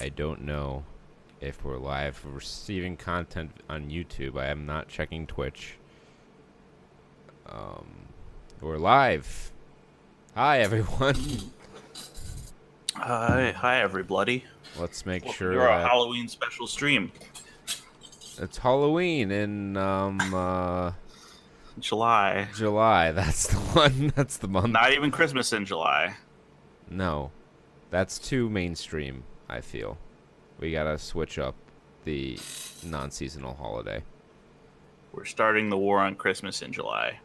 I don't know if we're live. We're receiving content on YouTube. I am not checking Twitch. We're live. Hi, everyone. Hi, everybody. Let's make Welcome sure to our that Halloween special stream. it's Halloween in July. July. That's the one. That's the month. Not even Christmas in July. No, that's too mainstream. I feel we gotta switch up the non-seasonal holiday. We're starting the war on Christmas in July.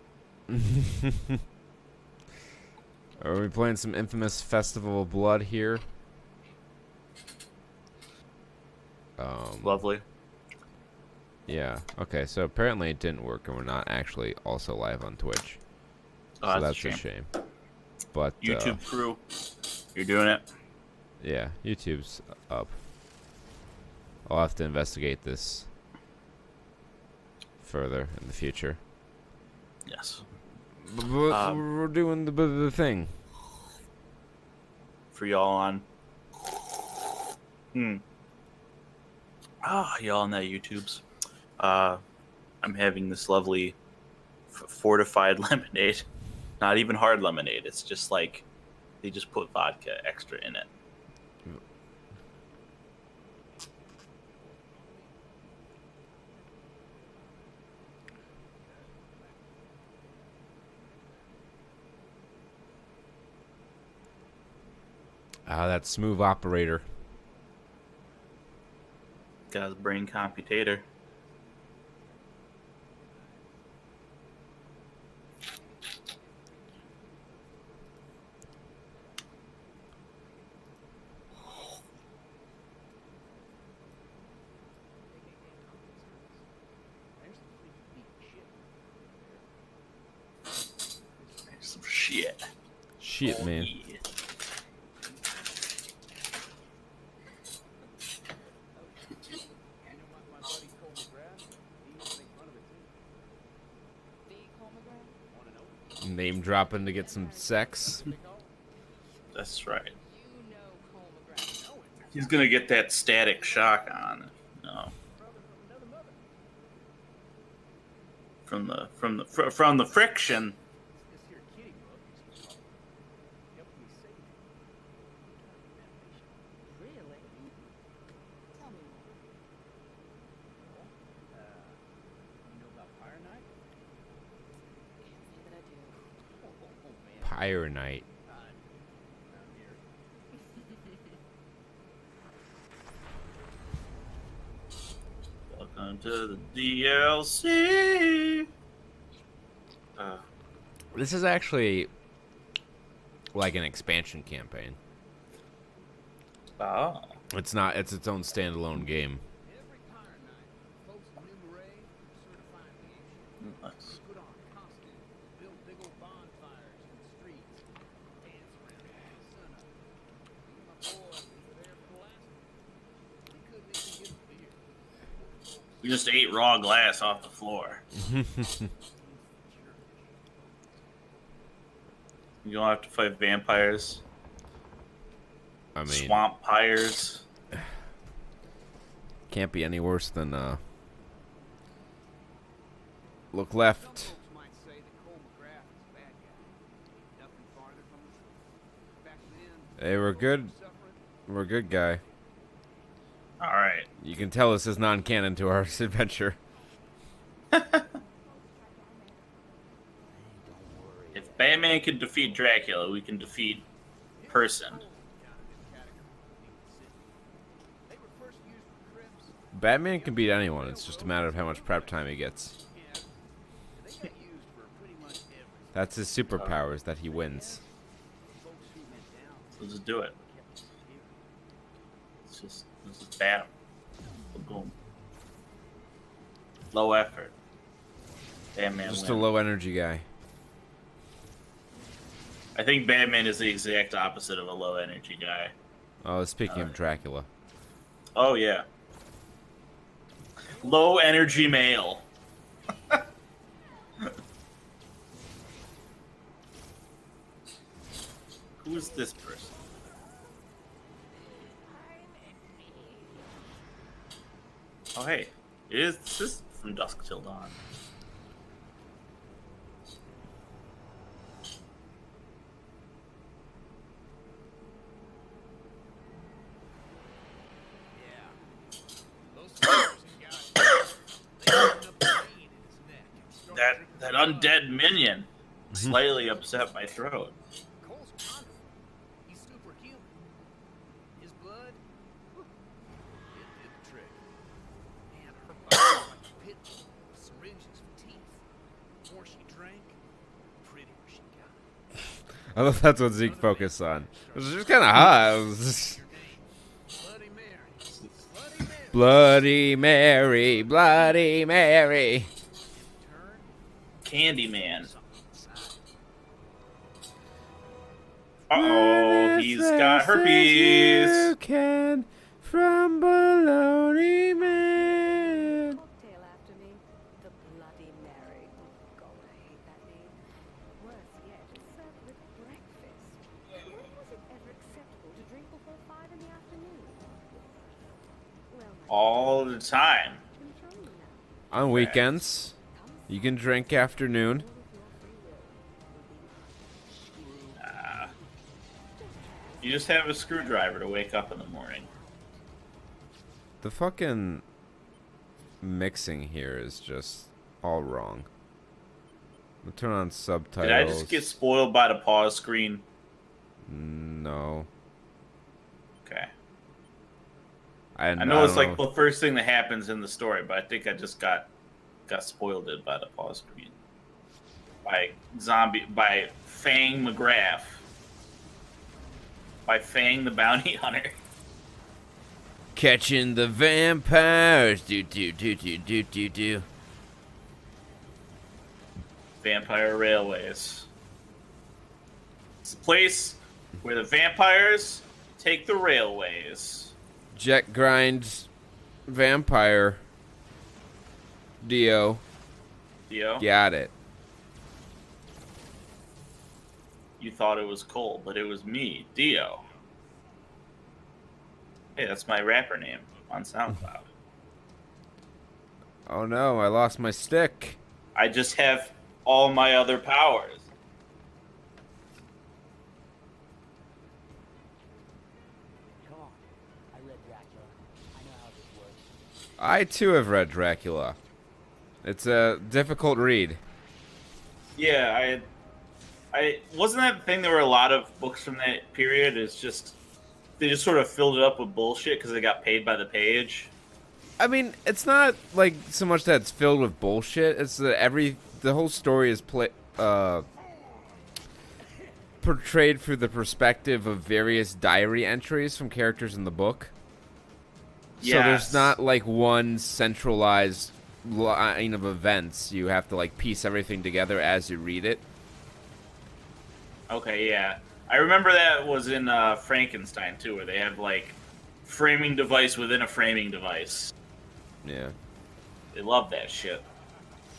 Are we playing some infamous Festival of Blood here? Lovely. Yeah. Okay, so apparently it didn't work, and we're not actually also live on Twitch. Oh, So that's that's a shame. But YouTube crew, you're doing it. yeah, YouTube's up. I'll have to investigate this further in the future. Yes. But we're doing the thing. For y'all on. Y'all on that YouTubes. I'm having this lovely fortified lemonade. Not even hard lemonade. It's just like they just put vodka extra in it. Ah, that smooth operator. Got his brain computator. Some shit. Shit, man. Yeah. Name dropping to get some sex. That's right. He's gonna get that static shock on. No. From the friction. Pyronite. Welcome to the DLC. This is actually like an expansion campaign. Oh. It's not. It's its own standalone game. Nice. We just ate raw glass off the floor. You don't have to fight vampires. I mean, Swamp pyres. can't be any worse than look left. Hey, we're good. We're good, guy. All right. You can tell this is non-canon to our adventure. If Batman can defeat Dracula, we can defeat person. Batman can beat anyone. It's just a matter of how much prep time he gets. That's his superpower, is that he wins. Let's just do it. Let's just bat him. Boom. Low effort. Batman Just wins. a low energy guy. I think Batman is the exact opposite of a low energy guy. Oh, speaking of Dracula. Oh, yeah. Low energy male. Who is this person? hey, this is From Dusk Till Dawn. That undead minion slightly upset my throat. Cole's wonderful. He's superhuman. His blood, it did the trick. Man, her body was like a pit bull with syringes for teeth. The more she drank, the prettier she got. I love that's what Zeke focused on. It was just kind of hot. It was just... Bloody Mary. Bloody Mary. Bloody Mary, Bloody Mary. Candyman. Uh-oh, he's got herpes. You can from Baloney Man. Cocktail after me, the Bloody Mary. Oh God, I hate that name. Worse yet, it's served with breakfast. When was it ever acceptable to drink before 5 in the afternoon? Well, All the time. I'm showing you now. On weekends, you can drink afternoon. You just have a screwdriver to wake up in the morning. The fucking mixing here is just all wrong. I'm gonna turn on subtitles. Did I just get spoiled by the pause screen? No. Okay. I know it's like the first thing that happens in the story, but I think I just got spoiled by the pause screen. By Fang McGrath. By Fang the Bounty Hunter. Catching the vampires. Do. Vampire Railways. It's a place where the vampires take the railways. Jet grind vampire. Dio. Got it. You thought it was Cole, but it was me, Dio. Hey, that's my rapper name on SoundCloud. Oh no, I lost my stick. I just have all my other powers. Come on. I read Dracula. I know how this works. I too have read Dracula. It's a difficult read. Yeah, I wasn't that the thing. There were a lot of books from that period. It's just they just sort of filled it up with bullshit because they got paid by the page. I mean, it's not like so much that it's filled with bullshit. It's that the whole story is portrayed through the perspective of various diary entries from characters in the book. Yes. So there's not like one centralized line of events. You have to like piece everything together as you read it. Okay, yeah. I remember that was in Frankenstein, too, where they have, like, framing device within a framing device. Yeah. They love that shit.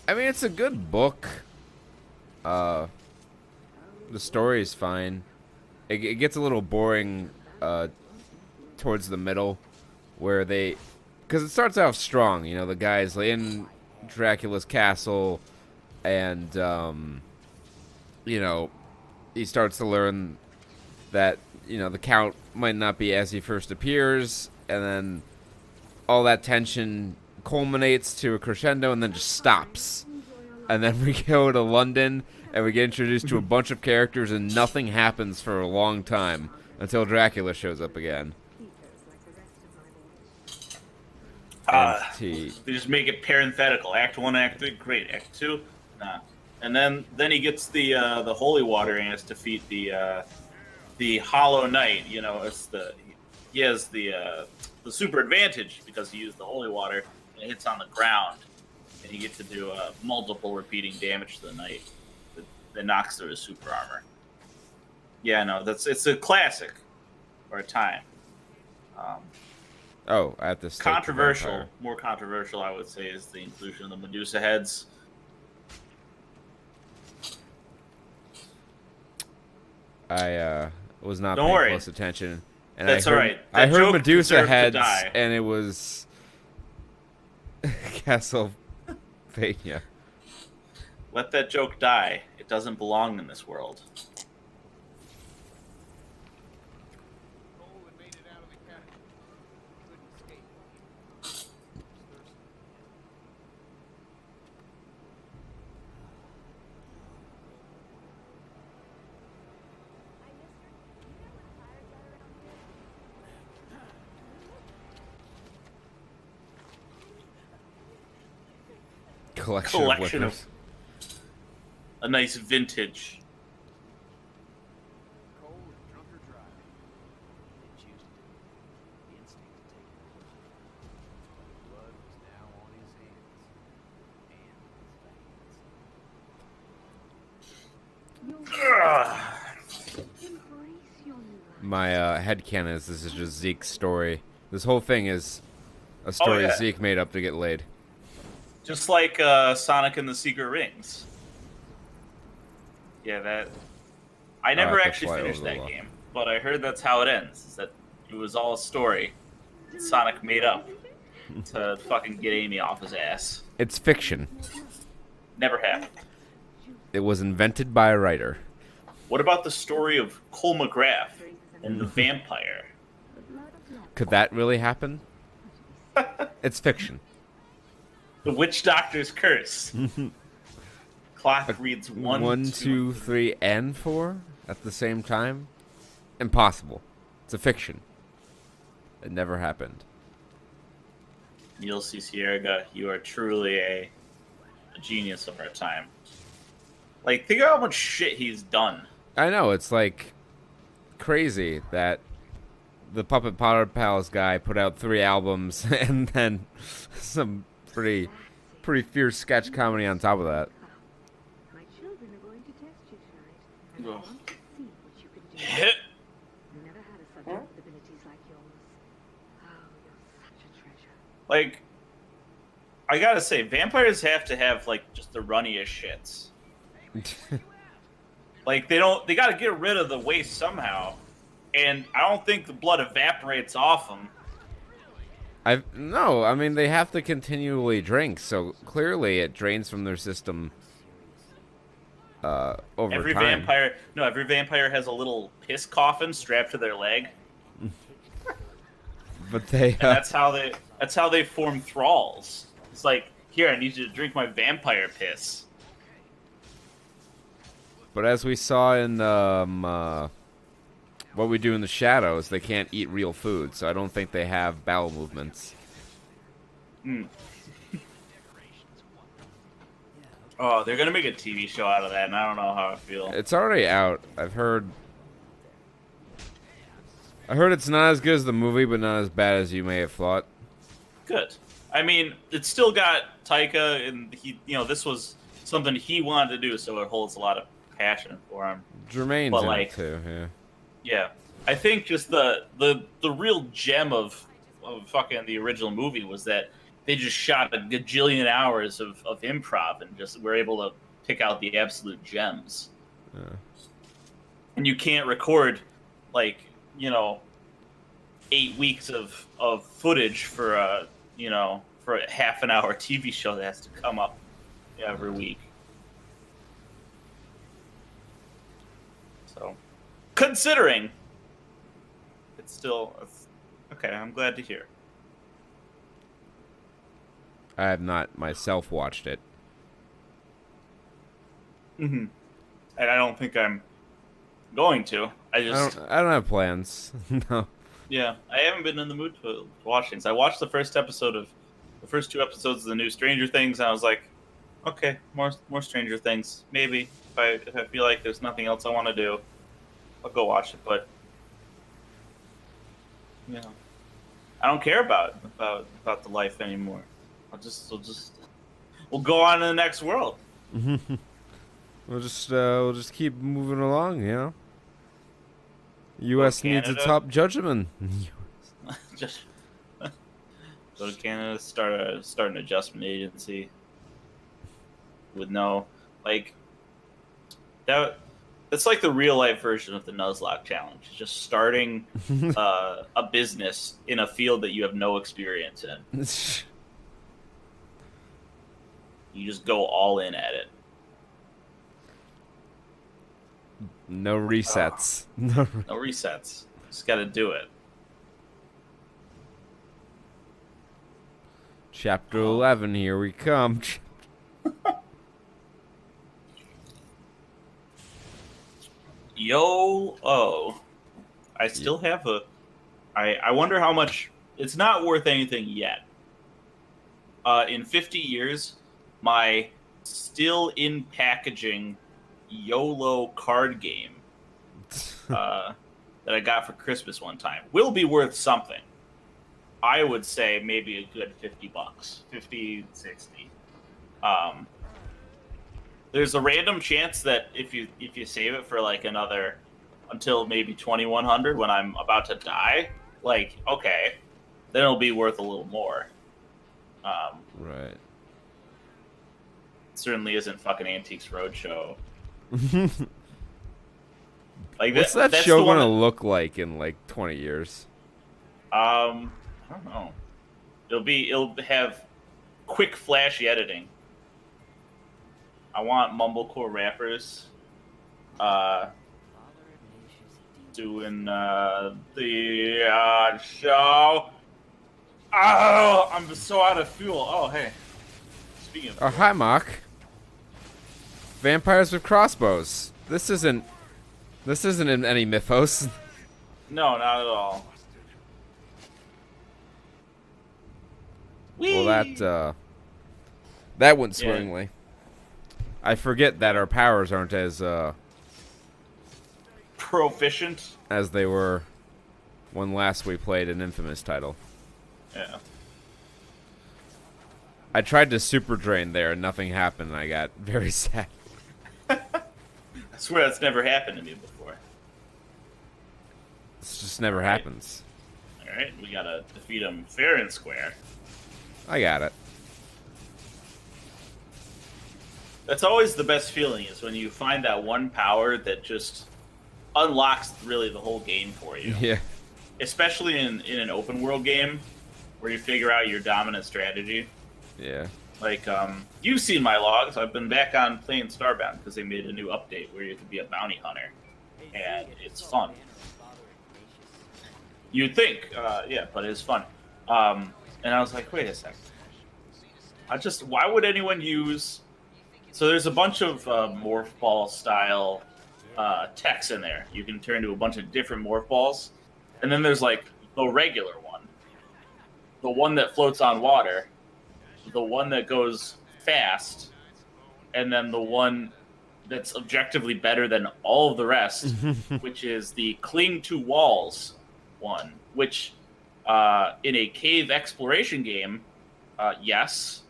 I mean, it's a good book. The story is fine. It gets a little boring towards the middle, where because it starts off strong. You know, the guy's in Dracula's castle, and you know, he starts to learn that, you know, the Count might not be as he first appears, and then all that tension culminates to a crescendo and then just stops. And then we go to London, and we get introduced to a bunch of characters, and nothing happens for a long time until Dracula shows up again. They just make it parenthetical. Act 1, Act 3, great. Act 2, nah. And then he gets the holy water and has to defeat the Hollow Knight. You know, he has the super advantage because he used the holy water and it hits on the ground, and he gets to do multiple repeating damage to the knight that knocks through his super armor. Yeah, no, it's a classic for a time. At this Controversial, more controversial, I would say, is the inclusion of the Medusa heads. I was not Don't paying worry. close attention. And That's I heard, all right. I That heard joke Medusa deserved to heads, die. and it was Castlevania. Let that joke die. It doesn't belong in this world. Cole had made it out of the cabin. Couldn't escape. He was thirsty. Collection of Of a nice vintage. Cole had drunk her dry. He didn't choose to do it. The instinct to take it over. Blood was now on his hands and his veins. Embrace your new life. My headcanon is this is just Zeke's story. This whole thing is a story yeah. Zeke made up to get laid. Just like Sonic and the Secret Rings. Yeah, that. I never have to actually fly finished over the that wall. game, but I heard that's how it ends. Is that it was all a story that Sonic made up to fucking get Amy off his ass. It's fiction. Never happened. It was invented by a writer. What about the story of Cole McGrath and the vampire? Could that really happen? It's fiction. The Witch Doctor's curse. Clock reads 1, 1, 2, 3, and 4 at the same time? Impossible. It's a fiction. It never happened. Neil C. Sierra, you are truly a genius of our time. Like, think of how much shit he's done. I know, it's like crazy that the Puppet Power Pals guy put out 3 albums and then some pretty fierce sketch comedy on top of that. My children are going to test you tonight. And I Ugh. want to see what you can do. Hit. You never had a subject with abilities like yours. Oh, you're such a treasure. Like, I gotta say, vampires have to have, like, just the runniest shits. Like, they gotta get rid of the waste somehow. And I don't think the blood evaporates off them. No, I mean they have to continually drink, so clearly it drains from their system over Every time. vampire has a little piss coffin strapped to their leg. But they And that's how they form thralls. It's like, here, I need you to drink my vampire piss. But as we saw in What We Do in the Shadows, they can't eat real food, so I don't think they have bowel movements. Oh, they're gonna make a TV show out of that, and I don't know how I feel. It's already out. I heard it's not as good as the movie, but not as bad as you may have thought. Good. I mean, it's still got Taika, and this was something he wanted to do, so it holds a lot of passion for him. Jermaine's But, in like, it too, yeah. Yeah, I think just the real gem of fucking the original movie was that they just shot a gajillion hours of improv and just were able to pick out the absolute gems. Yeah. And you can't record, like, 8 weeks of footage for a half an hour TV show that has to come up every week. So, considering, it's still okay. I'm glad to hear. I have not myself watched it. Mm-hmm. And I don't think I'm going to. I don't have plans. No. Yeah, I haven't been in the mood to watch things. I watched the first 2 episodes of the new Stranger Things, and I was like, okay, more Stranger Things. Maybe if I feel like there's nothing else I want to do, I'll go watch it. But I don't care about the life anymore. We'll go on to the next world. We'll just keep moving along, you know. U.S. needs a Canada. top judgment. Just go to Canada, start an adjustment agency with no, like, that's like the real life version of the Nuzlocke challenge. It's just starting a business in a field that you have no experience in. You just go all in at it. No resets. No. No resets. Just got to do it. Chapter 11, here we come. Yo, I still have a. I wonder how much. It's not worth anything yet. In 50 years, my still in packaging YOLO card game that I got for Christmas one time will be worth something. I would say maybe a good $50, 50, 60. There's a random chance that if you save it for like another until maybe 2100 when I'm about to die, like okay, then it'll be worth a little more. Right. Certainly isn't fucking Antiques Roadshow. Like What's that that's show the one gonna that- look like in like 20 years? I don't know. It'll have quick, flashy editing. I want mumblecore rappers doing the show. Oh, I'm so out of fuel. Oh, hey. Speaking of Oh, hi, Mock. Vampires with crossbows. This isn't in any mythos. no, not at all. Well, Whee! that went Yeah. swimmingly. I forget that our powers aren't as Proficient. as they were when last we played an inFAMOUS title. Yeah. I tried to super drain there and nothing happened, and I got very sad. I swear that's never happened to me before. This just never happens. Alright, we gotta defeat him fair and square. I got it. That's always the best feeling, is when you find that one power that just unlocks really the whole game for you. Yeah. Especially in an open world game where you figure out your dominant strategy. Yeah. Like, you've seen my logs. I've been back on playing Starbound because they made a new update where you can be a bounty hunter. And it's fun. You'd think, yeah, but it's fun. And I was like, wait a sec. Why would anyone use... So there's a bunch of morph ball style techs in there. You can turn to a bunch of different morph balls. And then there's like the regular one. The one that floats on water. The one that goes fast. And then the one that's objectively better than all of the rest, which is the cling to walls one. Which, in a cave exploration game, yes.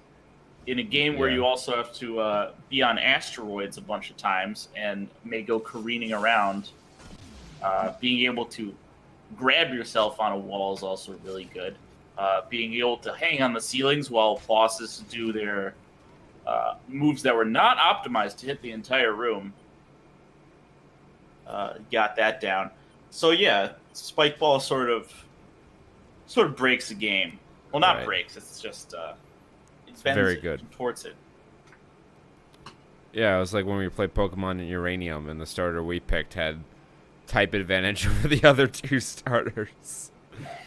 In a game where Yeah. you also have to be on asteroids a bunch of times and may go careening around, being able to grab yourself on a wall is also really good. Being able to hang on the ceilings while bosses do their moves that were not optimized to hit the entire room. Got that down. So yeah, Spike Ball sort of breaks the game. Well, not Right. breaks. It's just It's very good. towards it. Yeah, it was like when we played Pokemon Uranium, and the starter we picked had type advantage over the other two starters.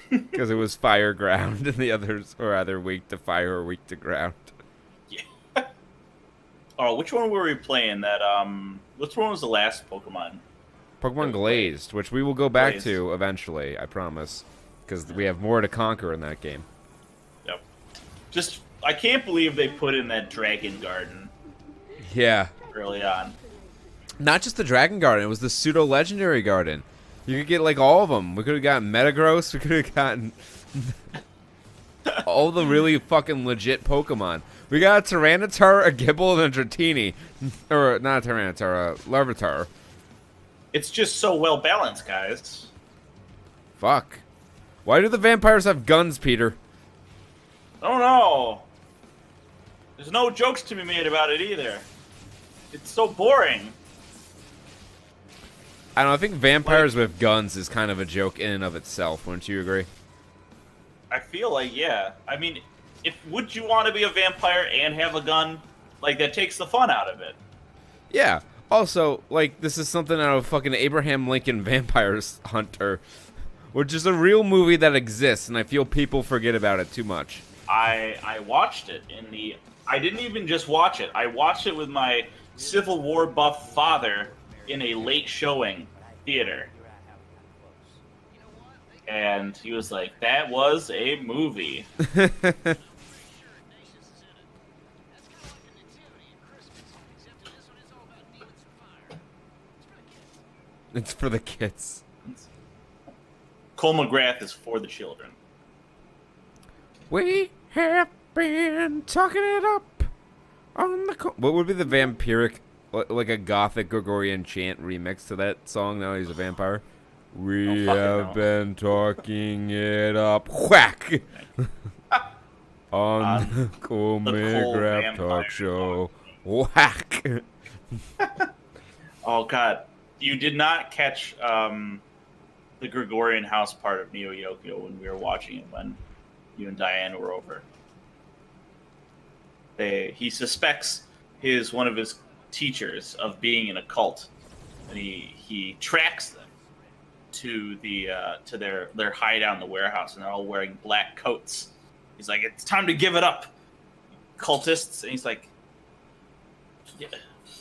Because it was fire ground, and the others were either weak to fire or weak to ground. Yeah. Oh, which one were we playing? Which one was the last Pokemon? Pokemon Glazed, which we will go back Glazed. to eventually, I promise. Because we have more to conquer in that game. Yep. I can't believe they put in that Dragon Garden Yeah. early on. Not just the Dragon Garden, it was the pseudo-legendary garden. You could get like all of them. We could have gotten Metagross, we could have gotten all the really fucking legit Pokemon. We got a Tyranitar, a Gible, and a Dratini. Or, not a Tyranitar, a Larvitar. It's just so well balanced, guys. Fuck. Why do the vampires have guns, Peter? I don't know. There's no jokes to be made about it either. It's so boring. I don't know, I think vampires with guns is kind of a joke in and of itself, wouldn't you agree? I feel like, yeah. I mean, would you want to be a vampire and have a gun? Like, that takes the fun out of it. Yeah. Also, like, this is something out of fucking Abraham Lincoln Vampires Hunter, which is a real movie that exists, and I feel people forget about it too much. I watched it in the. I didn't even just watch it. I watched it with my Civil War buff father in a late showing theater. And he was like, that was a movie. It's for the kids. Cole McGrath is for the children. We have been talking it up on the. What would be the vampiric, like a gothic Gregorian chant remix to that song? Now he's a vampire. We have been talking it up. Whack! On the Cole McGrath Talk Show. Whack! Oh, God. You did not catch the Gregorian house part of Neo Yokio when we were watching it when you and Diane were over. He suspects one of his teachers of being in a cult, and he tracks them to their hideout in the warehouse, and they're all wearing black coats. He's like, "It's time to give it up, cultists," and he's like, yeah,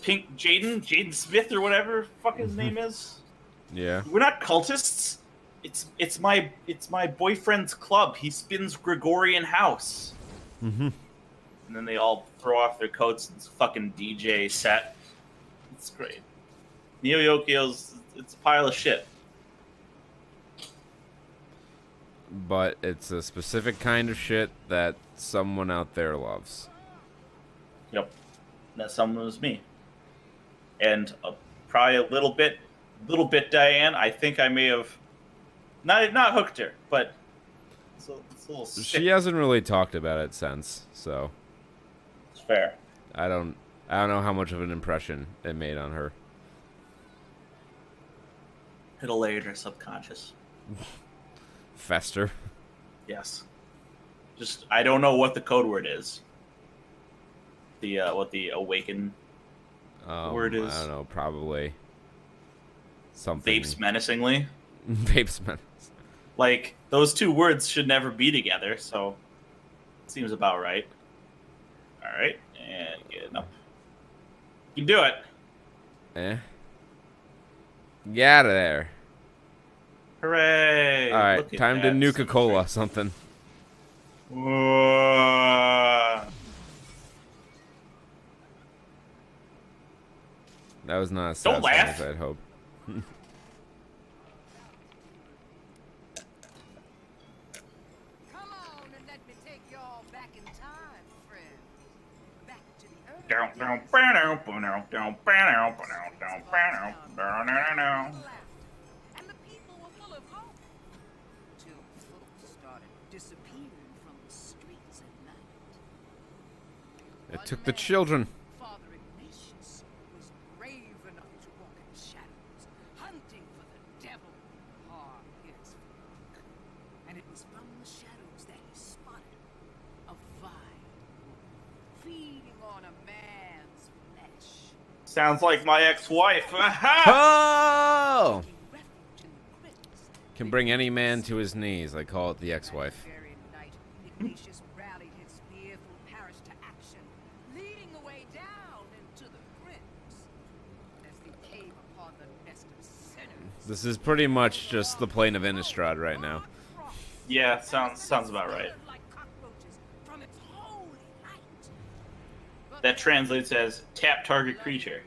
Pink Jaden Smith or whatever fuck his name is. Yeah, we're not cultists. It's my boyfriend's club. He spins Gregorian house. Mm-hmm. And then they all throw off their coats and it's a fucking DJ set. It's great. Neo Yokio's it's a pile of shit. But it's a specific kind of shit that someone out there loves. Yep. That someone was me. And probably a little bit Diane. I think I may have not hooked her, but it's a little sick. She hasn't really talked about it since, so it's fair. I don't know how much of an impression it made on her. It'll lay in her subconscious. Fester. Yes. Just I don't know what the code word is. What the awaken word is. I don't know, probably something. Vapes menacingly. Vapes menacingly. Like, those two words should never be together, so seems about right. Alright, and get up. You can do it. Get out of there. Hooray! Alright, time to Nuka-Cola something. That was not as Don't laugh. as I'd hope. Come on and let me take y'all back in time, friend. Back to the earth. And the people were full of hope. Till folks started disappearing from the streets at night. It took the children. Father Ignatius was brave enough to walk in the shadows, hunting for the devil. His flock. And it was from the shadows that he spotted a vine feeding on a man's flesh. Sounds like my ex-wife. Oh! Taking refuge in the crypts. Can bring any man to his knees. I call it the ex-wife. That very night, Ignatius rallied his fearful parish to action, leading the way down into the crypts. As they came upon the nest of sinners. This is pretty much just the plane of Innistrad right now. Yeah, sounds about right. Like cockroaches from its holy light. But That translates as tap target creature.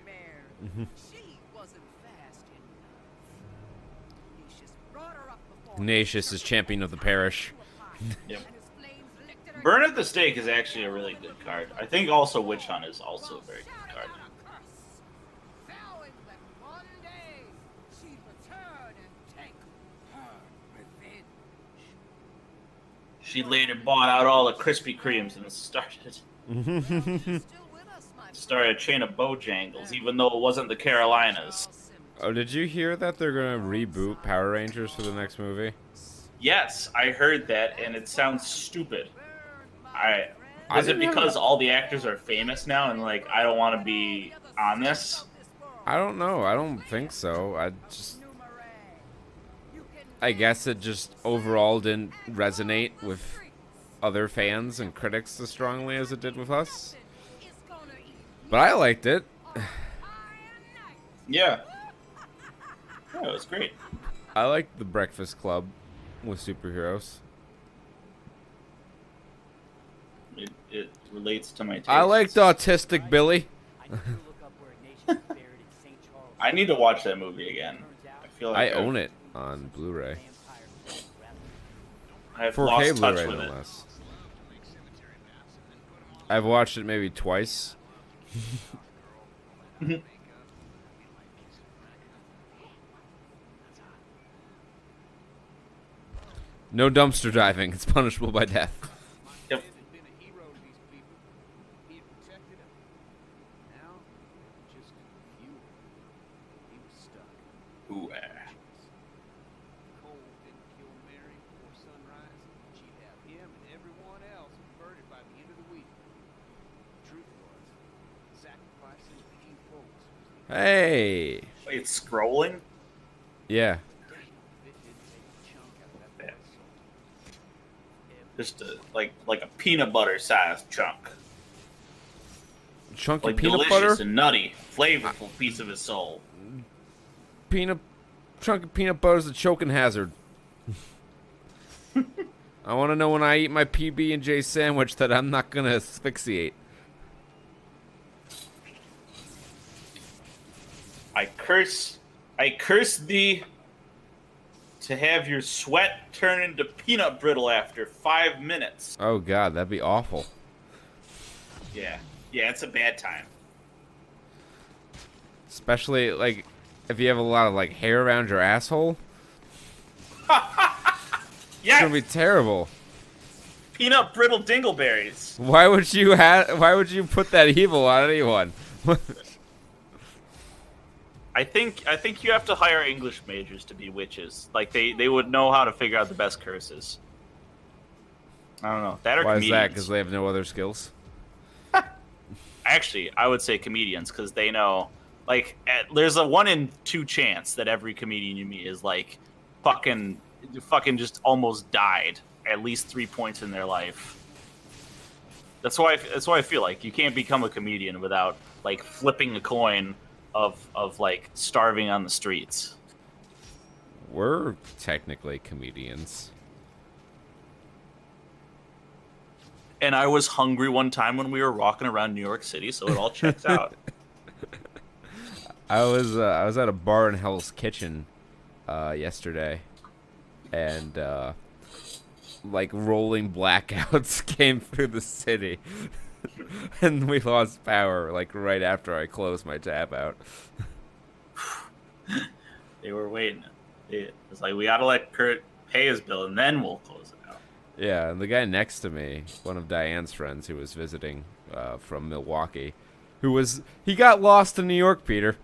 she wasn't fast enough. Ignatius brought her up before Ignatius is champion of the parish. Yep. and his flames licked at her. Burn at the Stake is actually a really good card. I think also Witch Hunt is also a very good card. Vowing that one day she'd return and take her revenge. She later bought out all the Krispy Kremes and started You're still with us, my a chain of Bojangles, even though it wasn't the Carolinas. Oh, did you hear that they're gonna reboot Power Rangers for the next movie? Yes, I heard that, and it sounds stupid. Is it didn't have because a- all the actors are famous now and like I don't want to be on this? I don't know. I don't think so. I guess it just overall didn't resonate with other fans and critics as strongly as it did with us. But I liked it. Yeah. Yeah, it was great. I liked the Breakfast Club with superheroes. It relates to my taste. I liked Autistic Billy. I need to look up where Ignatius is buried in St. Charles. I need to watch that movie again. I feel I like own it on Blu-ray. I've 4K lost touch Blu-ray, with no it. less. I've watched it maybe twice. No dumpster diving. It's punishable by death. Yep. He'd been a hero to these people. He had protected them. Now, just fuel. He was stuck. Ooh, Cole didn't kill Mary before sunrise. She'd have him and everyone else converted by the end of the week. The truth was, sacrificing a few folks was the Hey. Wait, it's scrolling? Yeah. bit didn't take a chunk out of that Yeah. man's soul. Just like a peanut butter sized chunk. Chunky Like peanut delicious butter. and nutty, flavorful piece of his soul. Chunky peanut butter is a choking hazard. I want to know when I eat my PB and J sandwich that I'm not gonna asphyxiate. I curse thee to have your sweat turn into peanut brittle after 5 minutes. Oh God, that'd be awful. Yeah. Yeah, it's a bad time. Especially like if you have a lot of like hair around your asshole. It's Yes! gonna be terrible. Peanut brittle dingleberries. Why would you put that evil on anyone? I think you have to hire English majors to be witches. Like they would know how to figure out the best curses. I don't know. That or Why is comedians. that? Because they have no other skills. Actually, I would say comedians because they know. Like, there's a 1 in 2 chance that every comedian you meet is like fucking just almost died at least 3 points in their life. That's why I feel like you can't become a comedian without like flipping a coin of like starving on the streets. We're technically comedians. And I was hungry one time when we were walking around New York City, so it all checks out. I was at a bar in Hell's Kitchen yesterday, and like rolling blackouts came through the city, and we lost power like right after I closed my tap out. They were waiting. It's like, we gotta let Kurt pay his bill, and then we'll close it out. Yeah, and the guy next to me, one of Diane's friends who was visiting from Milwaukee, he got lost in New York, Peter.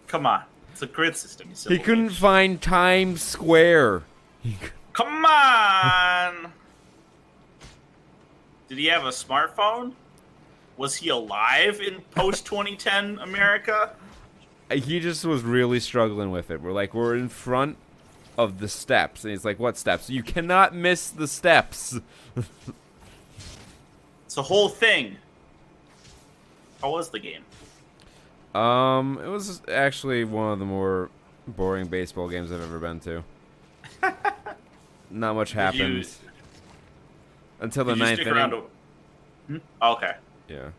Come on. It's a grid system. You He simple couldn't bitch. find Times Square. Come on! Did he have a smartphone? Was he alive in post-2010 America? He just was really struggling with it. We're in front of the steps, and he's like, "What steps? You cannot miss the steps." It's a whole thing. How was the game? It was actually one of the more boring baseball games I've ever been to. Not much happened until the Did you ninth stick inning. around to... Okay. Yeah.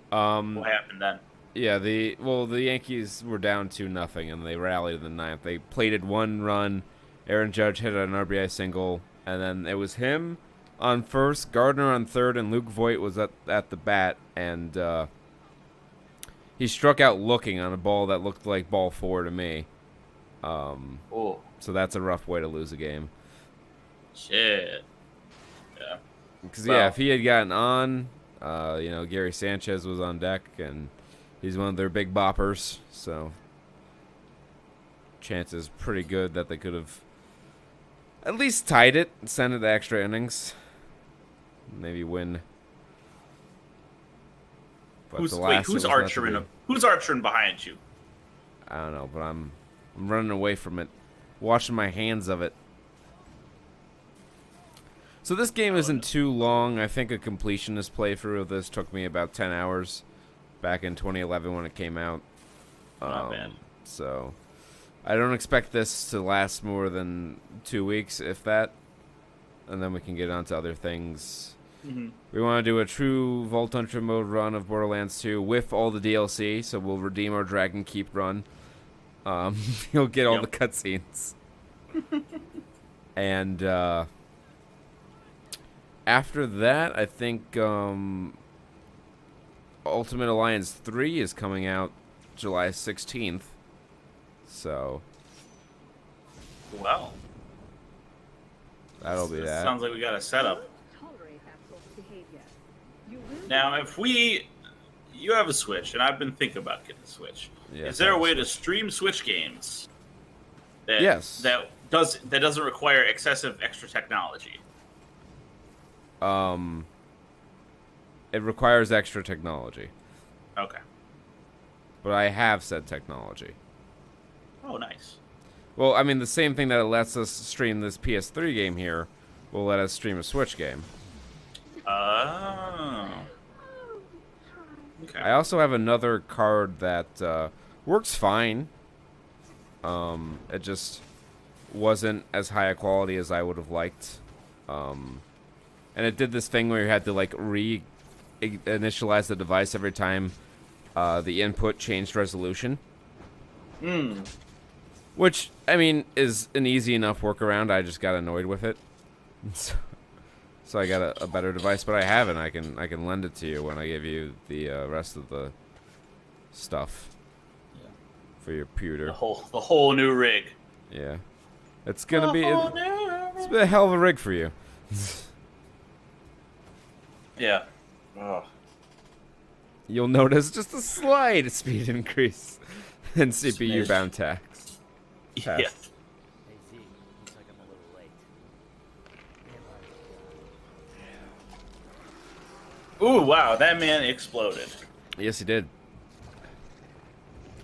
What happened then? Yeah, the Yankees were down 2-0, and they rallied in the ninth. They plated 1 run. Aaron Judge hit an RBI single, and then it was him on first, Gardner on third, and Luke Voigt was at the bat, and he struck out looking on a ball that looked like ball 4 to me. Oh, So that's a rough way to lose a game. shit. Yeah. Because Well- if he had gotten on, Gary Sanchez was on deck, and he's one of their big boppers. So chances pretty good that they could have at least tied it and sent it to extra innings. maybe win. But Who's the last who's it was meant to archering? be. Who's archering behind you? I don't know, but I'm running away from it, washing my hands of it. So this game isn't too long. I think a completionist playthrough of this took me about 10 hours back in 2011 when it came out. Not bad. So I don't expect this to last more than 2 weeks, if that. And then we can get on to other things. Mm-hmm. We want to do a true Vault Hunter mode run of Borderlands 2 with all the DLC, so we'll redeem our Dragon Keep run. You'll get all the cutscenes. And after that, I think Ultimate Alliance 3 is coming out July 16th. So Well, that'll be that. sounds like we got a setup. Tolerate that sort of behavior. You will Now, if you have a Switch, and I've been thinking about getting a Switch. Yeah, Is there a thanks. way to stream Switch games? Yes. That doesn't require excessive extra technology. It requires extra technology, Okay. but I have said technology. Oh, nice. Well, I mean, the same thing that lets us stream this PS3 game here will let us stream a Switch game. Oh. Okay. I also have another card that works fine. It just wasn't as high a quality as I would have liked. And it did this thing where you had to like initialize the device every time the input changed resolution. Which, I mean, is an easy enough workaround. I just got annoyed with it. So I got a better device, but I have it. I can lend it to you when I give you the rest of the stuff for your pewter. The whole new rig. Yeah, it's gonna be it's been a hell of a rig for you. Yeah. Oh. You'll notice just a slight speed increase in CPU bound tax. Yeah. Hey, Z. Looks like I'm a little late. Ooh, wow, that man exploded. Yes, he did.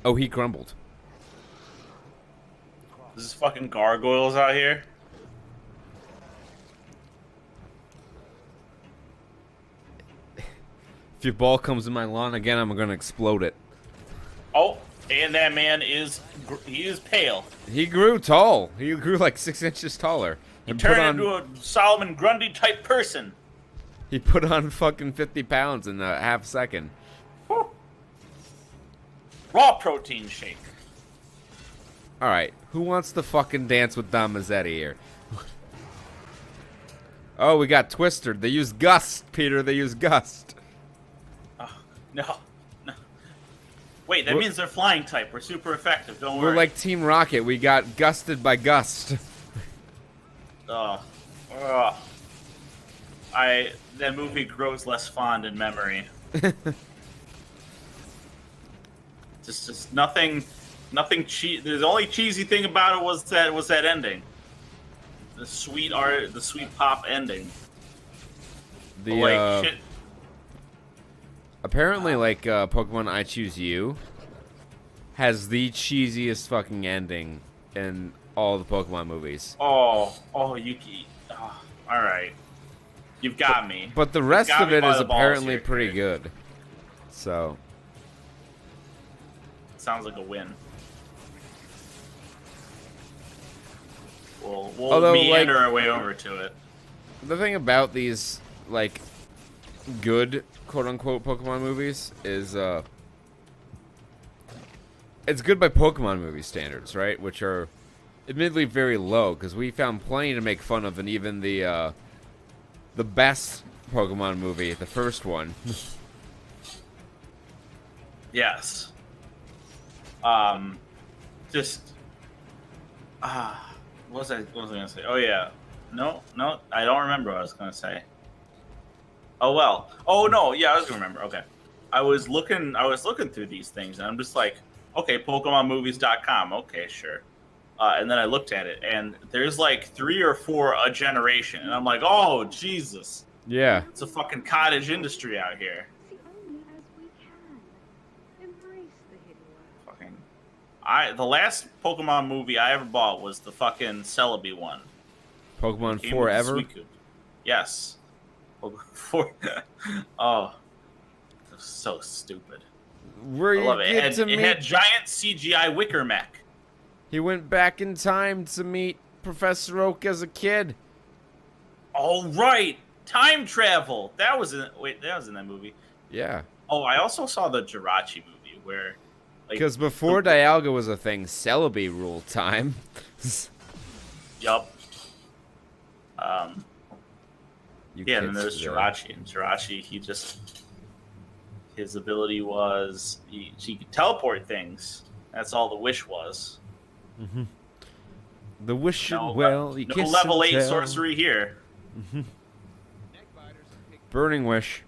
Oh, he crumbled. This is fucking gargoyles out here. If your ball comes in my lawn again, I'm gonna explode it. Oh, and that man he is pale. He grew tall. He grew like 6 inches taller. He turned into a Solomon Grundy type person. He put on fucking 50 pounds in a half second. Whew. Raw protein shake. Alright, who wants to fucking dance with Don Mazzetti here? Oh, we got Twister. They use Gust, Peter. They use Gust. No. Wait, that means they're flying type. We're super effective. Don't worry. We're like Team Rocket. We got gusted by Gust. That movie grows less fond in memory. just nothing cheesy. The only cheesy thing about it was that ending. The sweet pop ending. Shit. Apparently, Pokemon I Choose You has the cheesiest fucking ending in all the Pokemon movies. Yuki. Oh, all right. You've got me. But the rest Got of me it by is the balls apparently here, pretty Craig. good. So, Sounds like a win. We'll Although, meander our way over to it. the thing about these, good, quote-unquote, Pokemon movies is, it's good by Pokemon movie standards, right? Which are admittedly very low, because we found plenty to make fun of, and even the best Pokemon movie, the first one. Yes. What was I gonna say? Oh yeah. No, I don't remember what I was gonna say. Oh well. Oh no, yeah, I was gonna remember. Okay. I was looking through these things, and I'm just like, okay, PokemonMovies.com. Okay, sure. And then I looked at it, and there's like 3 or 4 a generation, and I'm like, oh Jesus. Yeah. It's a fucking cottage industry out here. See only as we can. Embrace the hidden world. The last Pokemon movie I ever bought was the fucking Celebi one. Pokemon It came with the Forever. Suicune. Yes. Pokemon 4. Oh, that's so stupid. Where I you love it. get to It meet. had giant CGI wicker mech. He went back in time to meet Professor Oak as a kid. All right, time travel. That was in that movie. Yeah. Oh, I also saw the Jirachi movie where, like, Because before Dialga was a thing, Celebi ruled time. yup. You Yeah, and then kids there's today. Jirachi. And Jirachi, his ability was he could teleport things. That's all the wish was. The wish should No, well, you no kiss level and 8 tell. sorcery here. Neck biters are picked Burning wish.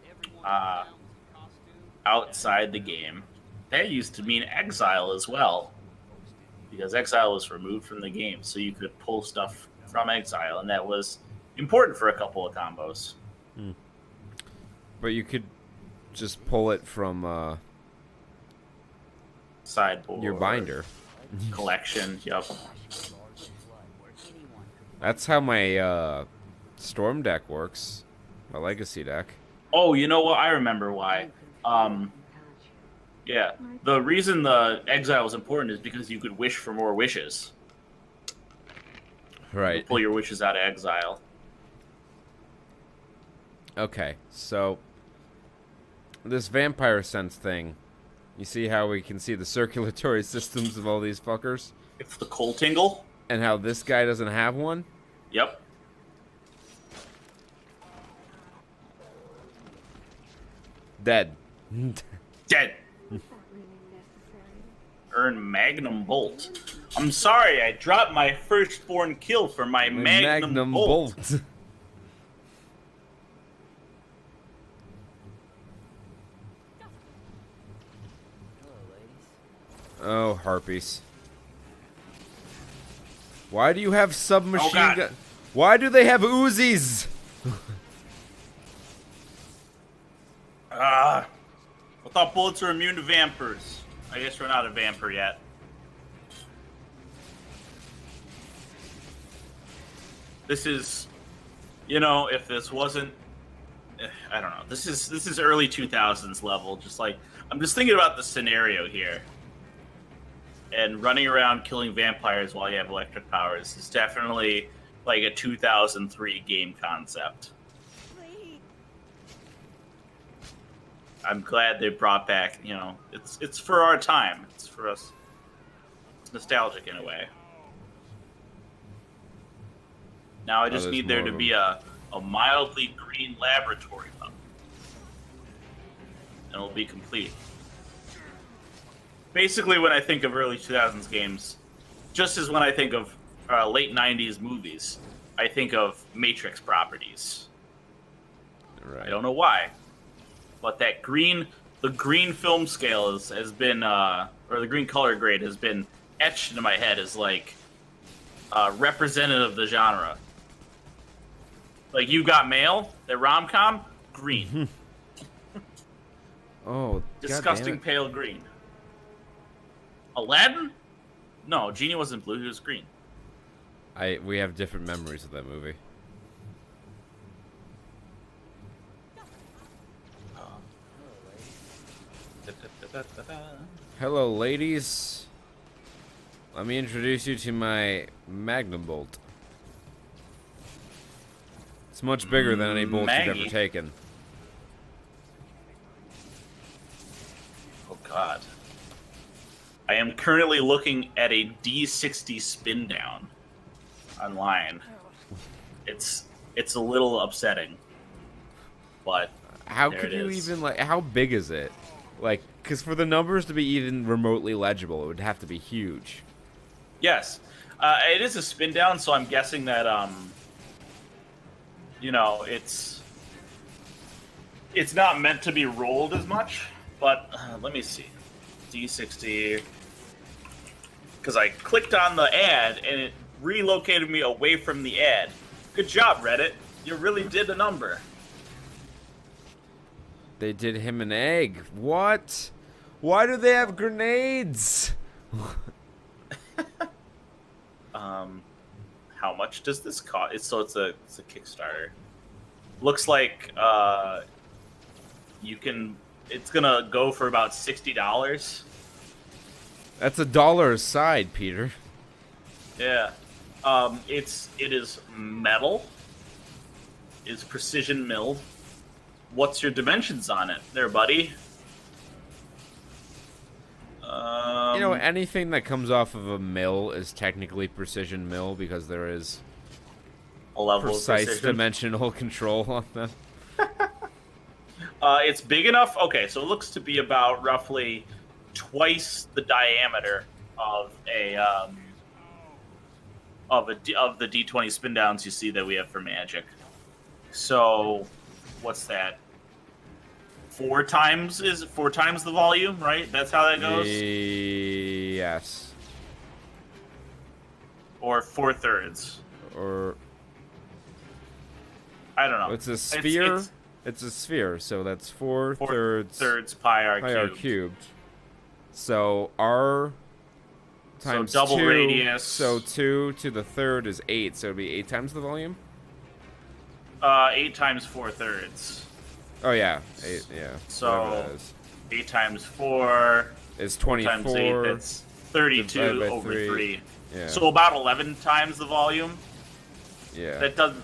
everyone Uh, in town was a costume. Outside the game, that used to mean exile as well, because exile was removed from the game, so you could pull stuff from exile, and that was important for a couple of combos. But you could just pull it from Sideboard, your binder. collection. Yup. Large and flood where anyone could That's how my Storm deck works. My Legacy deck. Oh, you know what? I remember why. Yeah, the reason the exile was important is because you could wish for more wishes. Right. Pull your wishes out of exile. Okay, so this vampire sense thing, you see how we can see the circulatory systems of all these fuckers? It's the coal tingle. And how this guy doesn't have one? Yep. Dead. Dead. Was that really necessary? Earn Magnum Bolt. I'm sorry, I dropped my firstborn kill for my Magnum, Bolt. Hello, ladies. Oh, harpies. Why do you have submachine God. gun? Why do they have Uzis? I thought bullets are immune to vampires. I guess we're not a vampire yet. This is, you know, if this wasn't, I don't know. This is early 2000s level. Just like, I'm just thinking about the scenario here. And running around killing vampires while you have electric powers is definitely like a 2003 game concept. I'm glad they brought back, you know, it's for our time. It's for us. It's nostalgic in a way. Now I just there's need there more to of be a mildly green laboratory pump. And it'll be complete. Basically, when I think of early 2000s games, just as when I think of late 90s movies, I think of Matrix properties. Right. I don't know why. But that the green film scale has been, or the green color grade has been etched into my head as like representative of the genre. Like You Got Mail, that rom-com, green. Oh, Disgusting goddamn pale green. Aladdin? No, Genie wasn't blue, he was green. We have different memories of that movie. Hello, ladies. Let me introduce you to my Magnum Bolt. It's much bigger than any bolt you've Maggie. ever taken. Oh god. I am currently looking at a D60 spin down online. It's a little upsetting. But How there could it you is. even, like, how big is it? Like, because for the numbers to be even remotely legible, it would have to be huge. Yes. It is a spin down, so I'm guessing that you know, it's not meant to be rolled as much, but let me see. D60, because I clicked on the ad and it relocated me away from the ad. Good job, Reddit. You really did a number. They did him an egg. What? Why do they have grenades? How much does this cost? It's a Kickstarter. Looks like you can. It's gonna go for about $60. That's $1 a side, Peter. Yeah. It is metal. It's precision milled. What's your dimensions on it, there, buddy? You know, anything that comes off of a mill is technically precision mill because there is a level precise of precision. dimensional control on them. It's big enough. Okay, so it looks to be about roughly twice the diameter of the D20 spin downs you see that we have for Magic. So, what's that? 4 times the volume, right? That's how that goes. Yes. Or 4/3. Or I don't know. it's a sphere. It's a sphere, so that's 4/3 pi r pi r cubed. cubed. So r times double 2, radius. So 2 to the third is 8. So it'd be 8 times the volume. 8 times 4/3. Oh yeah, 8. Yeah. So whatever that is. 8 times 4 Is 4 times 8. 24. That's 32 divided by over 3. 3. Yeah. So about 11 times the volume. Yeah. That doesn't.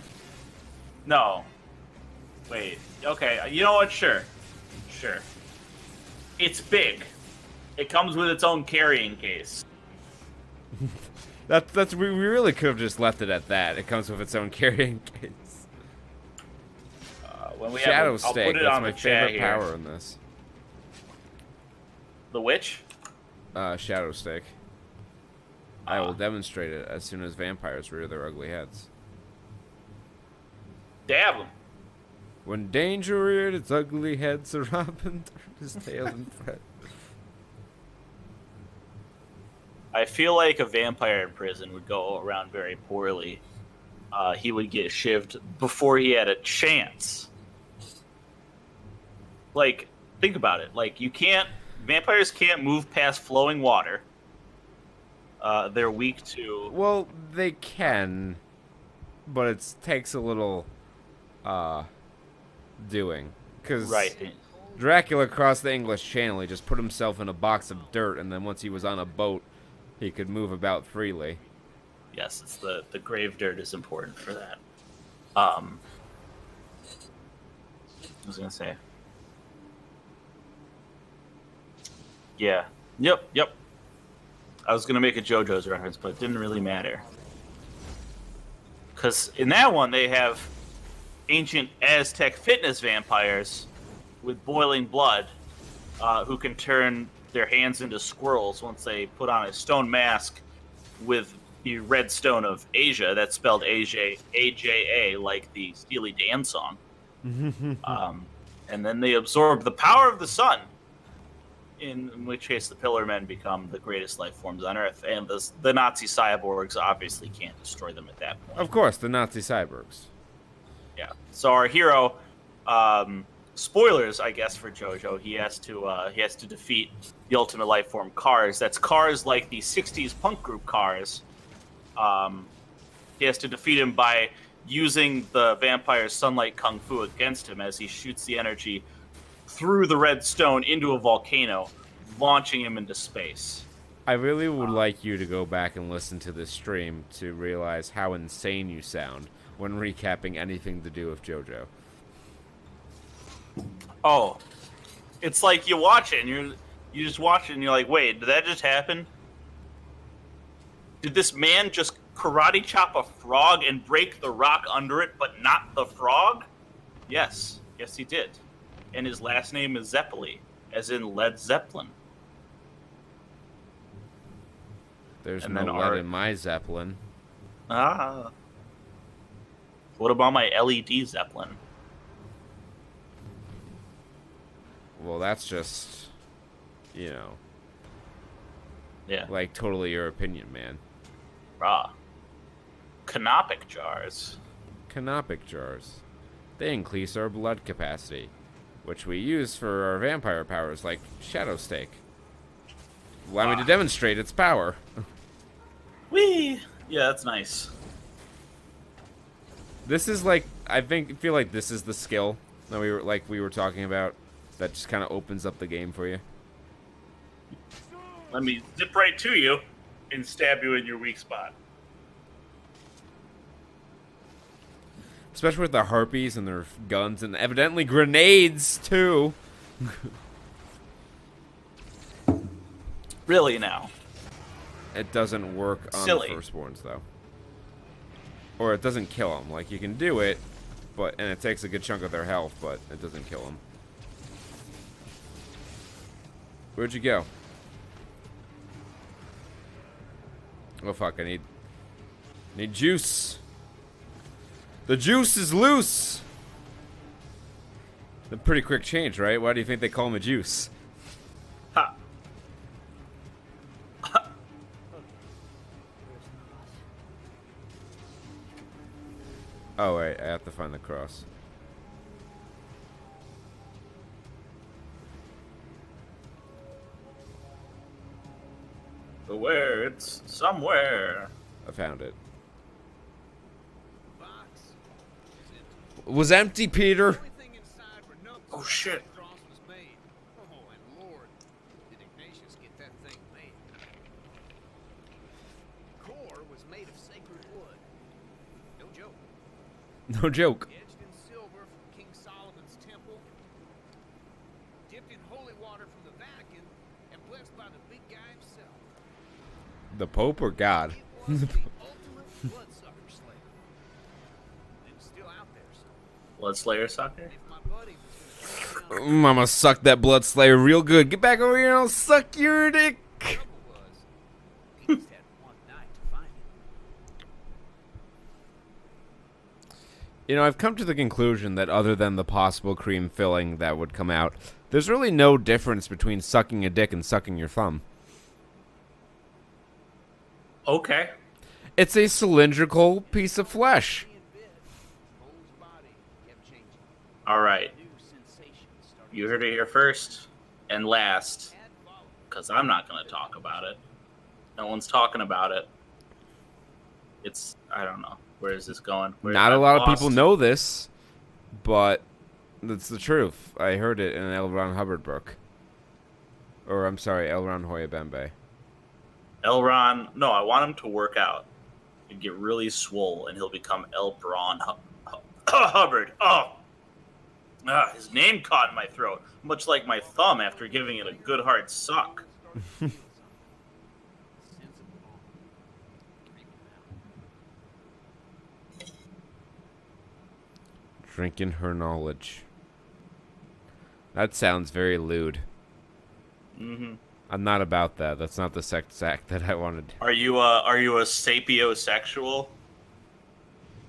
No. Wait. Okay. You know what? Sure. It's big. It comes with its own carrying case. That's we really could have just left it at that. It comes with its own carrying case. When we Shadow I'll Stake. put it That's on my the chat favorite here. power in this. The witch? Shadow Stake. I will demonstrate it as soon as vampires rear their ugly heads. Dab him. When danger reared its ugly head, Sir Robin turned his tail and fled. I feel like a vampire in prison would go around very poorly. He would get shivved before he had a chance. Like, think about it. Like, vampires can't move past flowing water. They're weak to... Well, they can, but it takes a little doing. Because Right. Dracula crossed the English Channel. He just put himself in a box of dirt, and then once he was on a boat, he could move about freely. Yes, it's the grave dirt is important for that. I was gonna say. Yeah. Yep. I was gonna make a JoJo's reference, but it didn't really matter. Because in that one, they have ancient Aztec fitness vampires with boiling blood who can turn their hands into squirrels once they put on a stone mask with the red stone of Asia. That's spelled AJA, like the Steely Dan song. And then they absorb the power of the sun, in which case the Pillar Men become the greatest life forms on Earth, and the Nazi cyborgs obviously can't destroy them at that point. Of course, the Nazi cyborgs. Yeah. So our hero, spoilers, I guess, for JoJo, he has to defeat the ultimate life form, Cars. That's Cars like the '60s punk group Cars. He has to defeat him by using the vampire's sunlight kung fu against him as he shoots the energy through the red stone into a volcano, launching him into space. I really would like you to go back and listen to this stream to realize how insane you sound when recapping anything to do with JoJo. Oh, it's like you watch it and you just watch it and you're like, wait, did that just happen? Did this man just karate chop a frog and break the rock under it, but not the frog? Yes, he did. And his last name is Zeppeli, as in Led Zeppelin. There's And no then lead in my Zeppelin. Ah. What about my LED Zeppelin? Well, that's just, you know, Yeah. like totally your opinion, man. Rah. Canopic jars. canopic jars. They increase our blood capacity, which we use for our vampire powers like Shadow Stake. Allow me to demonstrate its power. Whee! Yeah, that's nice. This is like, feel like this is the skill that we were talking about that just kind of opens up the game for you. Let me zip right to you and stab you in your weak spot. Especially with the harpies and their guns and evidently grenades too. Really now? It doesn't work on Silly. firstborns though. Or it doesn't kill them. Like, you can do it, and it takes a good chunk of their health, but it doesn't kill them. Where'd you go? Oh fuck, I need juice. The juice is loose! A pretty quick change, right? Why do you think they call him a juice? Ha! Oh wait, I have to find the cross. But where? It's somewhere. I found it. Box. Was empty, Peter. Everything inside were numbers. Oh, shit. The cross was made. Oh, and Lord, did Ignatius get that thing made? Core was made of sacred wood. No joke. No joke. Edged in silver from King Solomon's temple. Dipped in holy water from the Vatican, and blessed by the big guy himself. The Pope or God? It was the ultimate bloodsucker slayer. It was still out there, so Bloodslayer sucker? if my buddy was gonna I'm gonna suck that blood slayer real good. Get back over here and I'll suck your dick. trouble was, he just had one night to find it. You know, I've come to the conclusion that other than the possible cream filling that would come out, there's really no difference between sucking a dick and sucking your thumb. Okay. It's a cylindrical piece of flesh. Being bit, Cole's body kept changing. Alright. New sensations started. You heard it here first and last. Had followed. Because I'm not going to talk about it. No one's talking about it. It's, I don't know. Where is this going? Not a lot of people know this, but that's the truth. I heard it in an L. Ron Hubbard book. Or, I'm sorry, L. Ron Hoya-Bembe. Elron, no, I want him to work out and get really swole, and he'll become L. Braun Hubbard. Oh, his name caught in my throat, much like my thumb after giving it a good hard suck. Drinking her knowledge. That sounds very lewd. Mm-hmm. I'm not about that. That's not the sex act that I wanted. Are you a sapiosexual?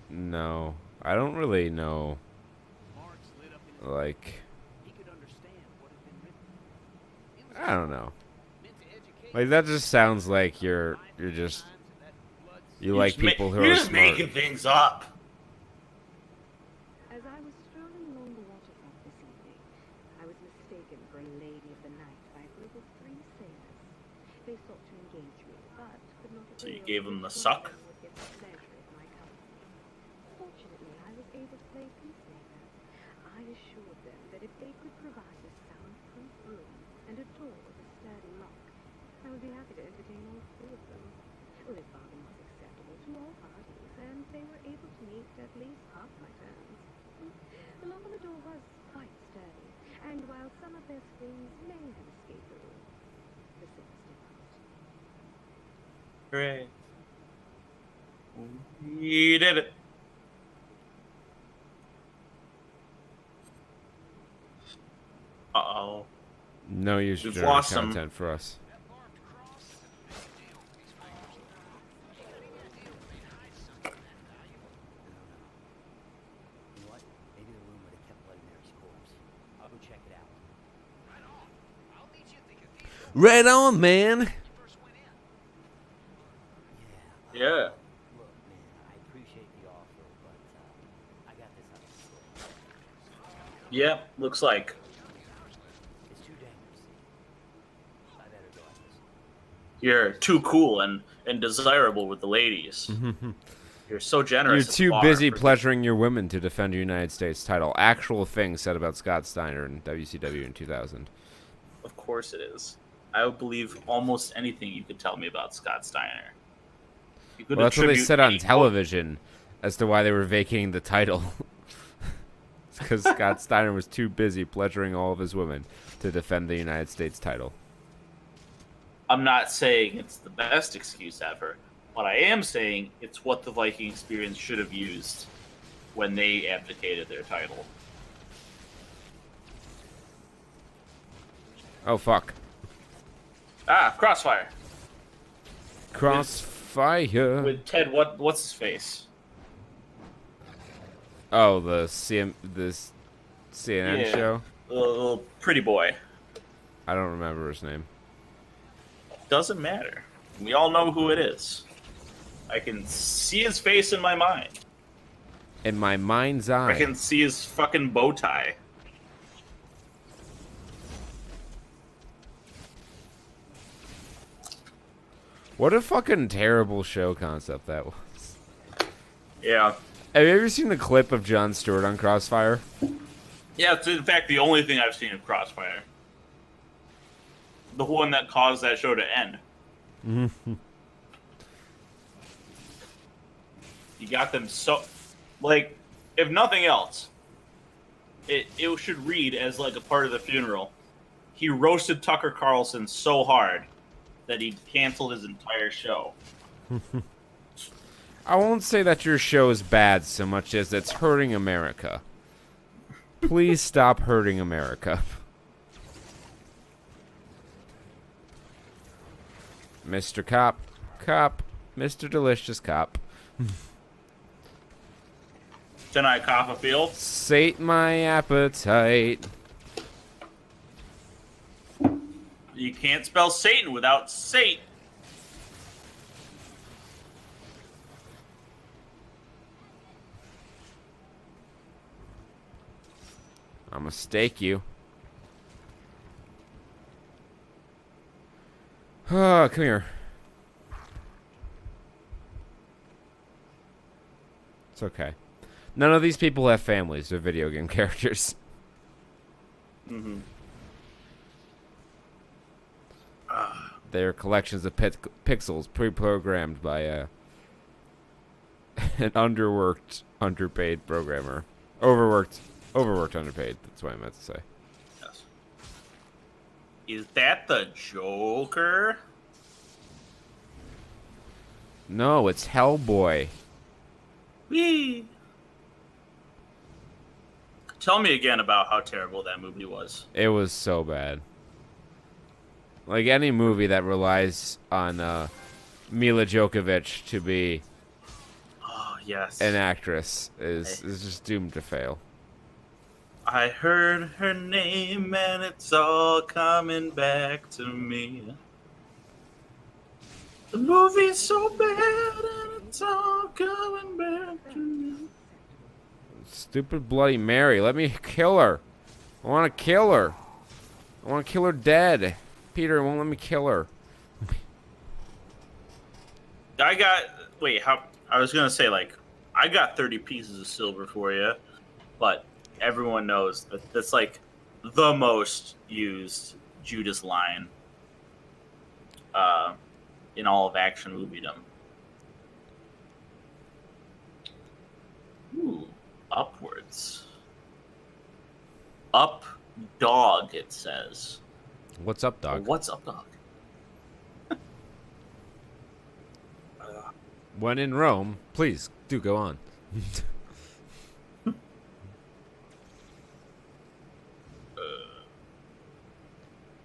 No. I don't really know. Marks lit up in his Like, he could understand what had been written. It was I don't know. meant to educate Like, that just sounds like you're just, minds and that blood you like people who You're are just smart. making things up. As I was strolling along the waterfront this evening, I was mistaken for a lady of the night by a group of 3 sailors. They sought to engage me, but could not So you avail gave them the which suck? one would get the pleasure of my company. Fortunately, I was able to play peacemaker. I assured them that if they could provide a soundproof room and a door with a sturdy lock, I would be happy to entertain all 3 of them. Well, this bargain was acceptable to all parties, and they were able to meet at least half my terms. The lock on the door was quite sturdy, and while some of their springs may have escaped the room, the sailors did not. Great. You did it. Uh-oh. No use We've general lost them. content for us. that barbed cross is a big deal. These fighters. He got a good deal when they hide something that valuable. You know what? Maybe the room would have kept Bloody Mary's corpse. I'll go check it out. Right on. I'll meet you at the cathedral. Right on, man. You first went in. Yeah. Yeah. Look, man, I appreciate the offer, but Yeah, looks like. It's too dangerous. I better go at this. You're too cool and desirable with the ladies. You're so You're generous at the too bar busy for- pleasuring your women to defend your United States title. Actual thing said about Scott Steiner in WCW in 2000. Of course it is. I would believe almost anything you could tell me about Scott Steiner. You could Well, that's what they attribute said on any- television as to why they were vacating the title. Because Scott Steiner was too busy pleasuring all of his women to defend the United States title. I'm not saying it's the best excuse ever. What I am saying, it's what the Viking experience should have used when they abdicated their title. Oh, fuck. Ah, Crossfire. Crossfire. With Ted, what's his face? Oh, the CNN Yeah. show? Little pretty boy. I don't remember his name. Doesn't matter. We all know who it is. I can see his face in my mind. In my mind's eye. I can see his fucking bow tie. What a fucking terrible show concept that was. Yeah. Have you ever seen the clip of Jon Stewart on Crossfire? Yeah, it's in fact the only thing I've seen of Crossfire. The one that caused that show to end. You got them so... Like, if nothing else, it should read as like a part of the funeral. He roasted Tucker Carlson so hard that he canceled his entire show. I won't say that your show is bad so much as it's hurting America. Please stop hurting America. Mr. Cop. Cop. Mr. Delicious Cop. Tonight, Copperfield. Sate my appetite. You can't spell Satan without Sate. I'm gonna stake you. Oh, come here. It's okay. None of these people have families. They're video game characters. Mm-hmm. They're collections of pixels pre-programmed by an underworked, underpaid programmer. Overworked, underpaid. That's what I meant to say. Yes. Is that the Joker? No, it's Hellboy. Whee! Tell me again about how terrible that movie was. It was so bad. Like any movie that relies on Mila Djokovic to be Oh, yes. an actress is just doomed to fail. I heard her name and it's all coming back to me. The movie's so bad and it's all coming back to me. Stupid Bloody Mary. Let me kill her. I want to kill her. I want to kill her dead. Peter won't let me kill her. I was gonna say, like, I got 30 pieces of silver for you, but everyone knows that that's like the most used Judas line in all of action moviedom. Ooh, upwards. Up dog, it says. What's up, dog? What's up, dog? When in Rome, please do go on.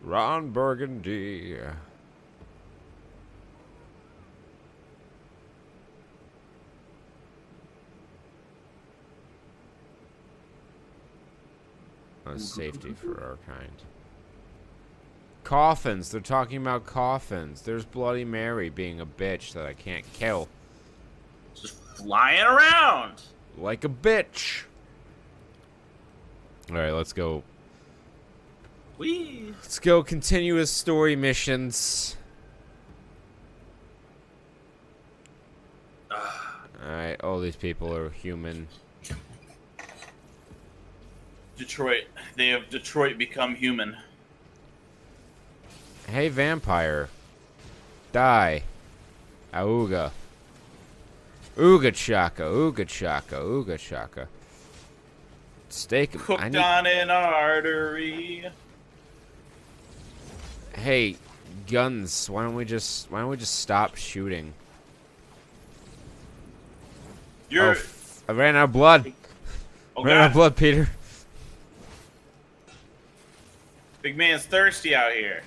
Ron Burgundy. Safety for our kind. Coffins. They're talking about coffins. There's Bloody Mary being a bitch that I can't kill. Just flying around. Like a bitch. All right, let's go. Whee! Let's go. Continuous story missions. All right, all these people are human. Detroit. They have Detroit become human. Hey, vampire. Die. Auga. Ooga chaka, ooga chaka, ooga chaka. Steak. Cooked on an artery. Hey, guns. Why don't we just stop shooting? You're. I ran out of blood. Oh, Ran out of God. blood, Peter. Big man's thirsty out here.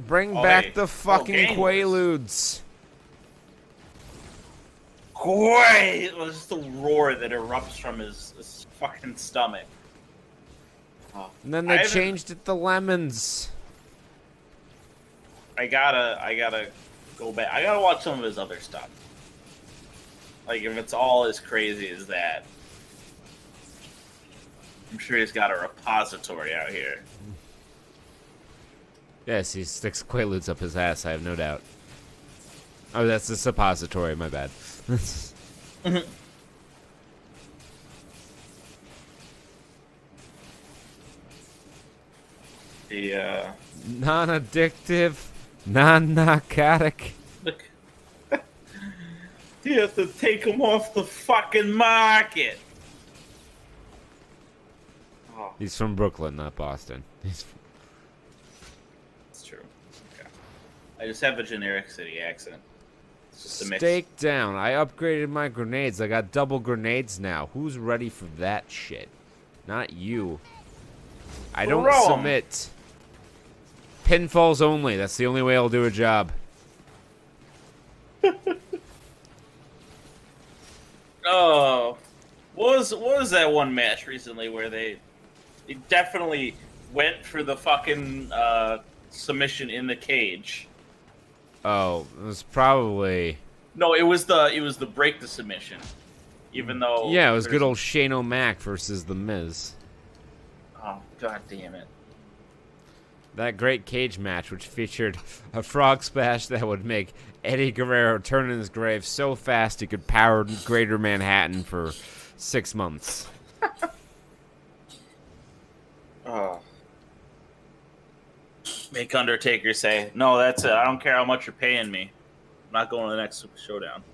Bring Oh, back hey. the fucking Gang Quaaludes. Great! It was just the roar that erupts from his fucking stomach. Oh, And then I they haven't- changed it to lemons. I gotta go back. I gotta watch some of his other stuff. Like, if it's all as crazy as that. I'm sure he's got a repository out here. Yes, he sticks Quaaludes up his ass, I have no doubt. Oh, that's the suppository, my bad. The, Non-addictive, non-narcotic. look. You have to take him off the fucking market. Oh, He's from Brooklyn, not Boston. that's true. Okay. I just have a generic city accent. It's just a mix. Stake down. I upgraded my grenades. I got double grenades now. Who's ready for that shit? Not you. I don't Throw 'em. submit. Pinfalls only. That's the only way I'll do a job. Oh, what was that one match recently where they definitely went for the fucking submission in the cage? Oh, it was probably... No, it was the break the submission. Even though Yeah, it was there's- good old Shane O'Mac versus The Miz. Oh, god damn it! That great cage match, which featured a frog splash that would make Eddie Guerrero turn in his grave so fast he could power Greater Manhattan for 6 months. Oh. Make Undertaker say, "No, that's it. I don't care how much you're paying me. I'm not going to the next Super Showdown."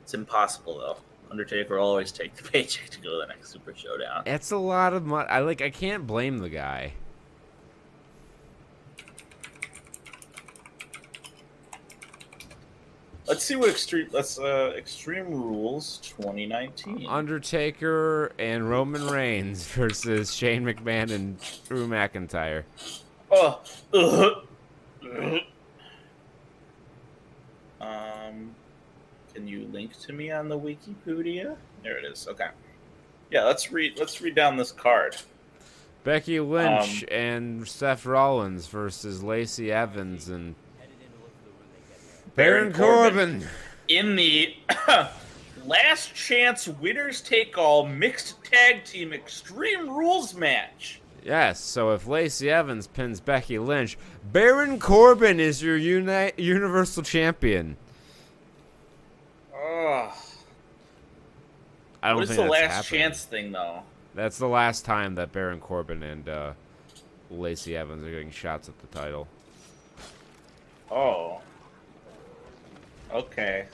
It's impossible though. Undertaker will always take the paycheck to go to the next Super Showdown. It's a lot of money. I can't blame the guy. Let's see what Extreme Rules 2019. Undertaker and Roman Reigns versus Shane McMahon and Drew McIntyre. Oh. Can you link to me on the Wikipedia? There it is. Okay. Yeah, let's read down this card. Becky Lynch and Seth Rollins versus Lacey Evans and Baron Corbin. In the last chance winners take all mixed tag team Extreme Rules match. Yes, so if Lacey Evans pins Becky Lynch, Baron Corbin is your Universal Champion. Ugh. I don't What is think the that's last happening. chance thing though? That's the last time that Baron Corbin and Lacey Evans are getting shots at the title. Oh. Okay.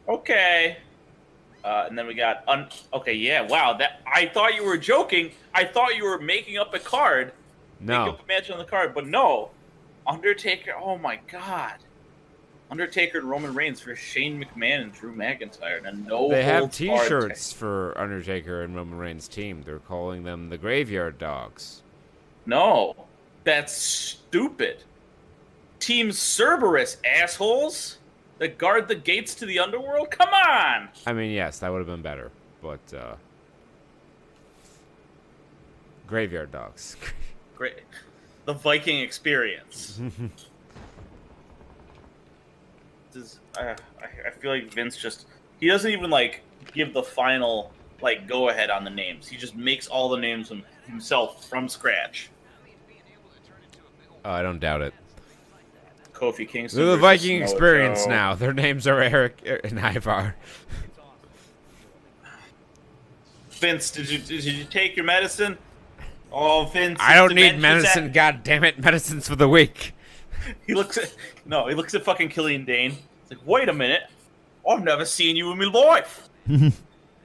Okay. And then we got okay, yeah, wow. That I thought you were joking. I thought you were making up a card. Making No. up a match on the card, but no. Undertaker. Oh my god. Undertaker and Roman Reigns for Shane McMahon and Drew McIntyre. And no They have holds barred T-shirts for Undertaker and Roman Reigns' team. They're calling them the Graveyard Dogs. No. That's stupid. Team Cerberus, assholes! That guard the gates to the underworld? Come on! I mean, yes, that would have been better, but Graveyard Dogs. I feel like Vince he doesn't even like give the final like go ahead on the names. He just makes all the names himself from scratch. Oh, I don't doubt it. Kofi Kingston. They're the versus Viking Samoa experience Joe. now. Their names are Eric and Ivar. Vince, did you take your medicine? Oh, Vince. I don't need dementia's medicine. God damn it! Medicine's for the weak. He looks at fucking Killian Dane. He's like, wait a minute. I've never seen you in my life.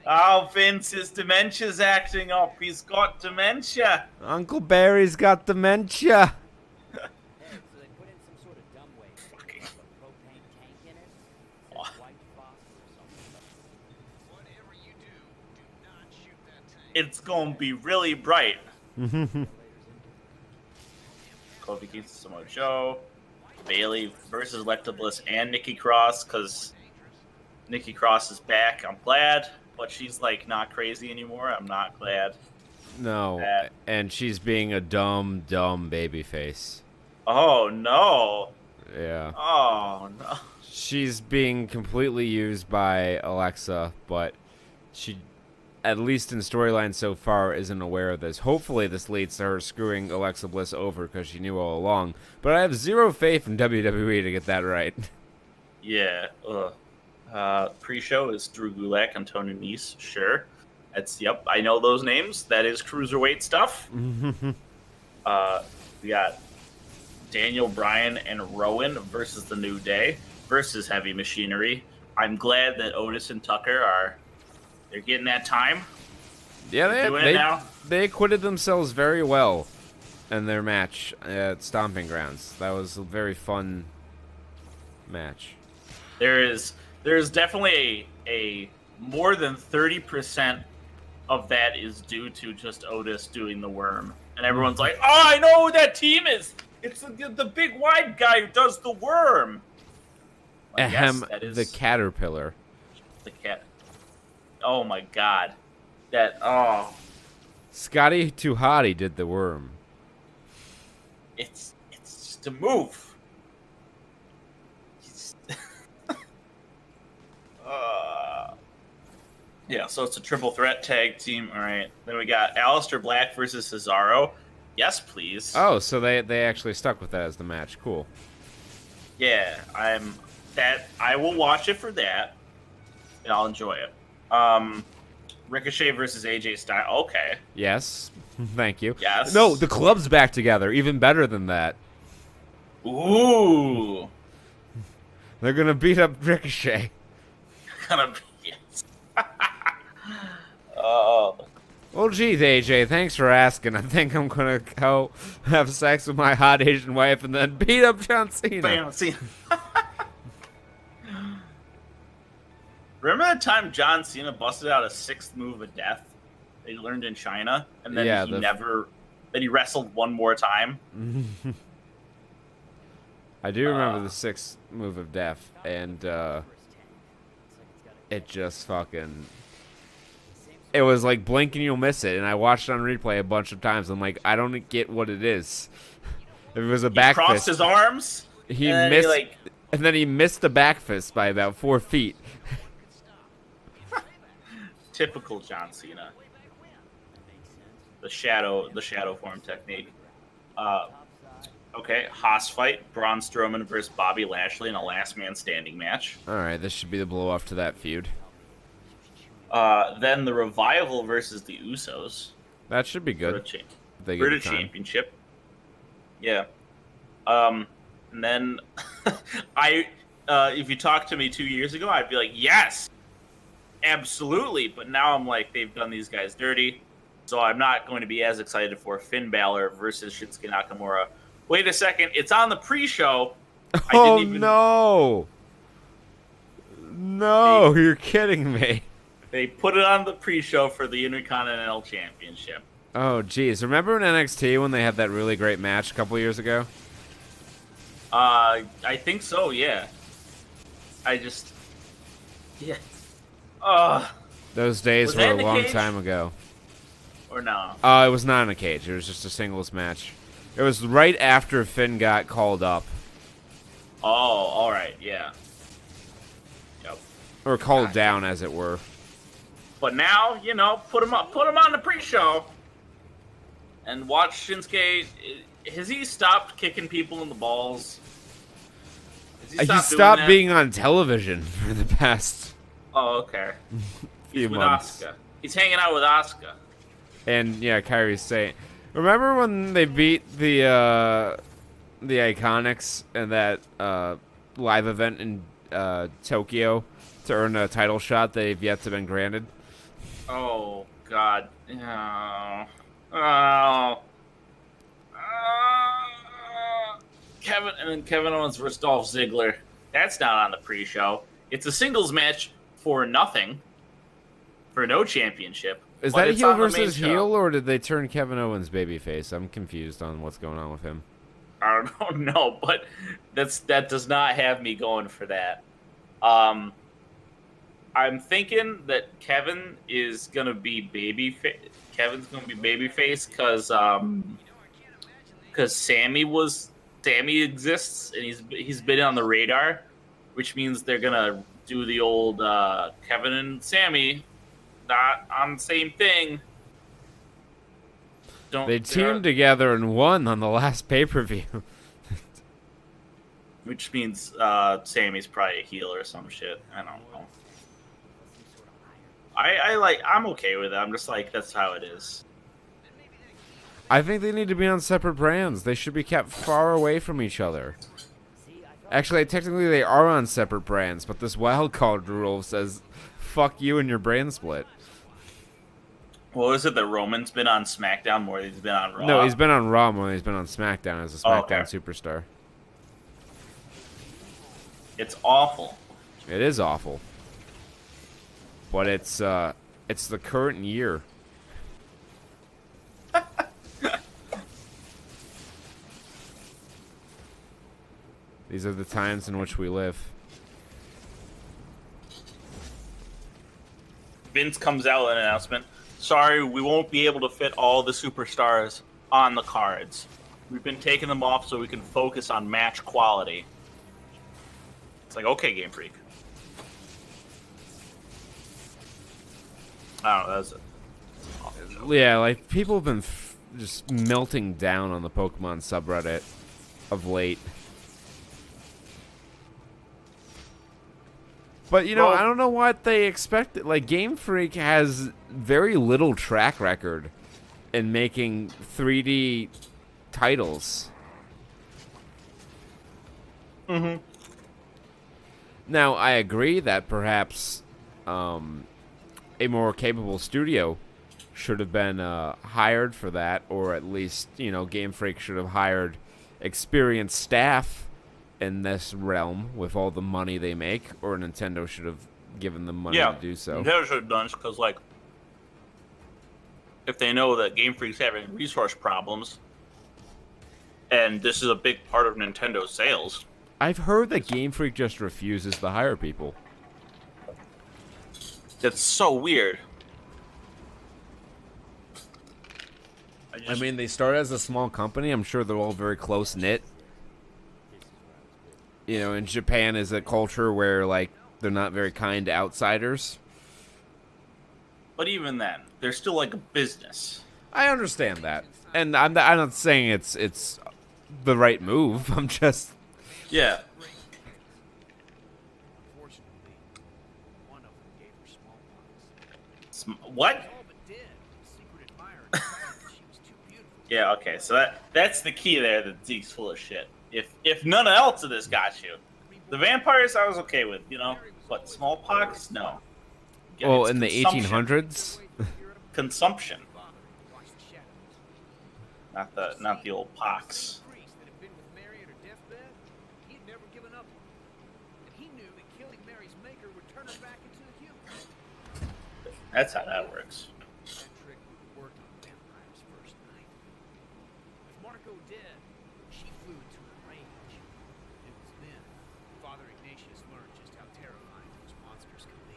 Oh, Vince, his dementia's acting up. He's got dementia. Uncle Barry's got dementia. So they put in some sort of dumb way. Fucking- A propane tank in it. Says white phosphorus or something. Whatever you do not shoot that tank. It's gonna be really bright. Kofi Kingston, Samoa Joe, Bailey versus Alexa Bliss and Nikki Cross, because Nikki Cross is back. I'm glad, but she's like not crazy anymore. I'm not glad. No, and she's being a dumb baby face. Oh no! Yeah. Oh no! She's being completely used by Alexa, but she, at least in storyline so far, isn't aware of this. Hopefully this leads to her screwing Alexa Bliss over because she knew all along. But I have zero faith in WWE to get that right. Yeah. Pre-show is Drew Gulak and Tony Nese. Sure. Yep. I know those names. That is cruiserweight stuff. We got Daniel Bryan and Rowan versus The New Day versus Heavy Machinery. I'm glad that Otis and Tucker they're getting that time. Yeah, Doing it now. they acquitted themselves very well in their match at Stomping Grounds. That was a very fun match. There's definitely a more than 30% of that is due to just Otis doing the worm, and everyone's like, "Oh, I know who that team is. It's the big wide guy who does the worm." Like, yes, Ahem, that is the caterpillar. the cat. Oh my god, Scotty Tuhati did the worm. it's just a move. Yeah, so it's a triple threat tag team. All right, then we got Aleister Black versus Cesaro. Yes, please. Oh, so they actually stuck with that as the match. Cool. Yeah, I will watch it for that, and I'll enjoy it. Ricochet versus AJ Styles. Okay. Yes. Thank you. Yes. No, the club's back together. Even better than that. Ooh. They're gonna beat up Ricochet. Gonna be yes. Oh. Well, geez, AJ, thanks for asking. I think I'm gonna go have sex with my hot Asian wife and then beat up John Cena. Bam, see. Remember that time John Cena busted out a sixth move of death they learned in China, and then Yeah, then he wrestled one more time? I do remember the sixth move of death, and it just fucking... It was like blink and you'll miss it, and I watched it on replay a bunch of times. I'm like, I don't get what it is. If it was a back crossed fist, his arms. he and then missed, and then he missed the back fist by about 4 feet. Typical John Cena. The shadow form technique. Okay, Haas fight. Braun Strowman versus Bobby Lashley in a last man standing match. All right, this should be the blow off to that feud. Then the Revival versus the Usos. That should be good. They get British the time. Championship. Yeah. And then if you talked to me 2 years ago, I'd be like, yes, absolutely. But now I'm like, they've done these guys dirty, so I'm not going to be as excited for Finn Balor versus Shinsuke Nakamura. Wait a second, it's on the pre-show. Oh no! No, you're kidding me. They put it on the pre-show for the Intercontinental Championship. Oh geez, remember in NXT when they had that really great match a couple years ago? I think so, yeah. Yeah. Those days Was were that a in the long cage? time ago. Or no? It was not in a cage. It was just a singles match. It was right after Finn got called up. Oh, all right, yeah. Or called down, as it were. But now, you know, put him on the pre-show, and watch Shinsuke. Has he stopped kicking people in the balls? Has He doing stopped that? being on television for the past Oh, okay. few He's with months. Asuka. He's hanging out with Asuka. And yeah, Kairi's saying, remember when they beat the Iconics in that live event in Tokyo to earn a title shot they've yet to been granted? Oh God. Oh. Oh. Kevin Owens versus Dolph Ziggler. That's not on the pre-show. It's a singles match for nothing, for no championship. Is but that it's heel on the main versus show. heel, or did they turn Kevin Owens babyface? I'm confused on what's going on with him. I don't know, but that does not have me going for that. I'm thinking that Kevin is gonna be babyface. Kevin's gonna be babyface because Sammy exists and he's been on the radar, which means they're gonna do the old Kevin and Sammy not on the same thing. They teamed together and won on the last pay-per-view. Which means Sammy's probably a heel or some shit. I don't know. I'm okay with it. I'm just like, that's how it is. I think they need to be on separate brands. They should be kept far away from each other. Actually, technically they are on separate brands, but this wild card rule says, fuck you and your brand split. Well, is it that Roman's been on SmackDown more than he's been on Raw? No, he's been on Raw more than he's been on SmackDown as a SmackDown okay. superstar. It's awful. It is awful. But it's the current year. These are the times in which we live. Vince comes out with an announcement. Sorry, we won't be able to fit all the superstars on the cards. We've been taking them off so we can focus on match quality. It's like, okay, Game Freak. I don't know. That's it. Yeah, like people have been just melting down on the Pokemon subreddit of late. But, you know, Well, I don't know what they expected. Like, Game Freak has very little track record in making 3D titles. Mm-hmm. Now, I agree that perhaps a more capable studio should have been hired for that, or at least, you know, Game Freak should have hired experienced staff in this realm with all the money they make, or Nintendo should have given them money to do so. Nintendo should have done it because, like, if they know that Game Freak's having resource problems, and this is a big part of Nintendo's sales. I've heard that Game Freak just refuses to hire people. That's so weird. I mean, they started as a small company. I'm sure they're all very close-knit. You know, in Japan is a culture where, like, they're not very kind to outsiders. But even then, they're still like a business. I understand that. And I'm not saying it's the right move. I'm just... Yeah. Unfortunately, one of them gave her smallpox. What? All but dead. Secret admirer told her she was too beautiful. Yeah, okay, so that's the key there that Zeke's full of shit. If none else of this got you. The vampires I was okay with, you know. But smallpox? No. Yeah, Well, it's in the consumption. 1800s? Consumption. Watch the shadows. Not the old pox. Priest that had been with Mary at her deathbed, he had never given up on her. And he knew that killing Mary's maker would turn her back into a human. That's how that works. That trick worked on Vampire's first night. With Marco dead, she flew into a rage. It was then Father Ignatius learned just how terrifying those monsters could be.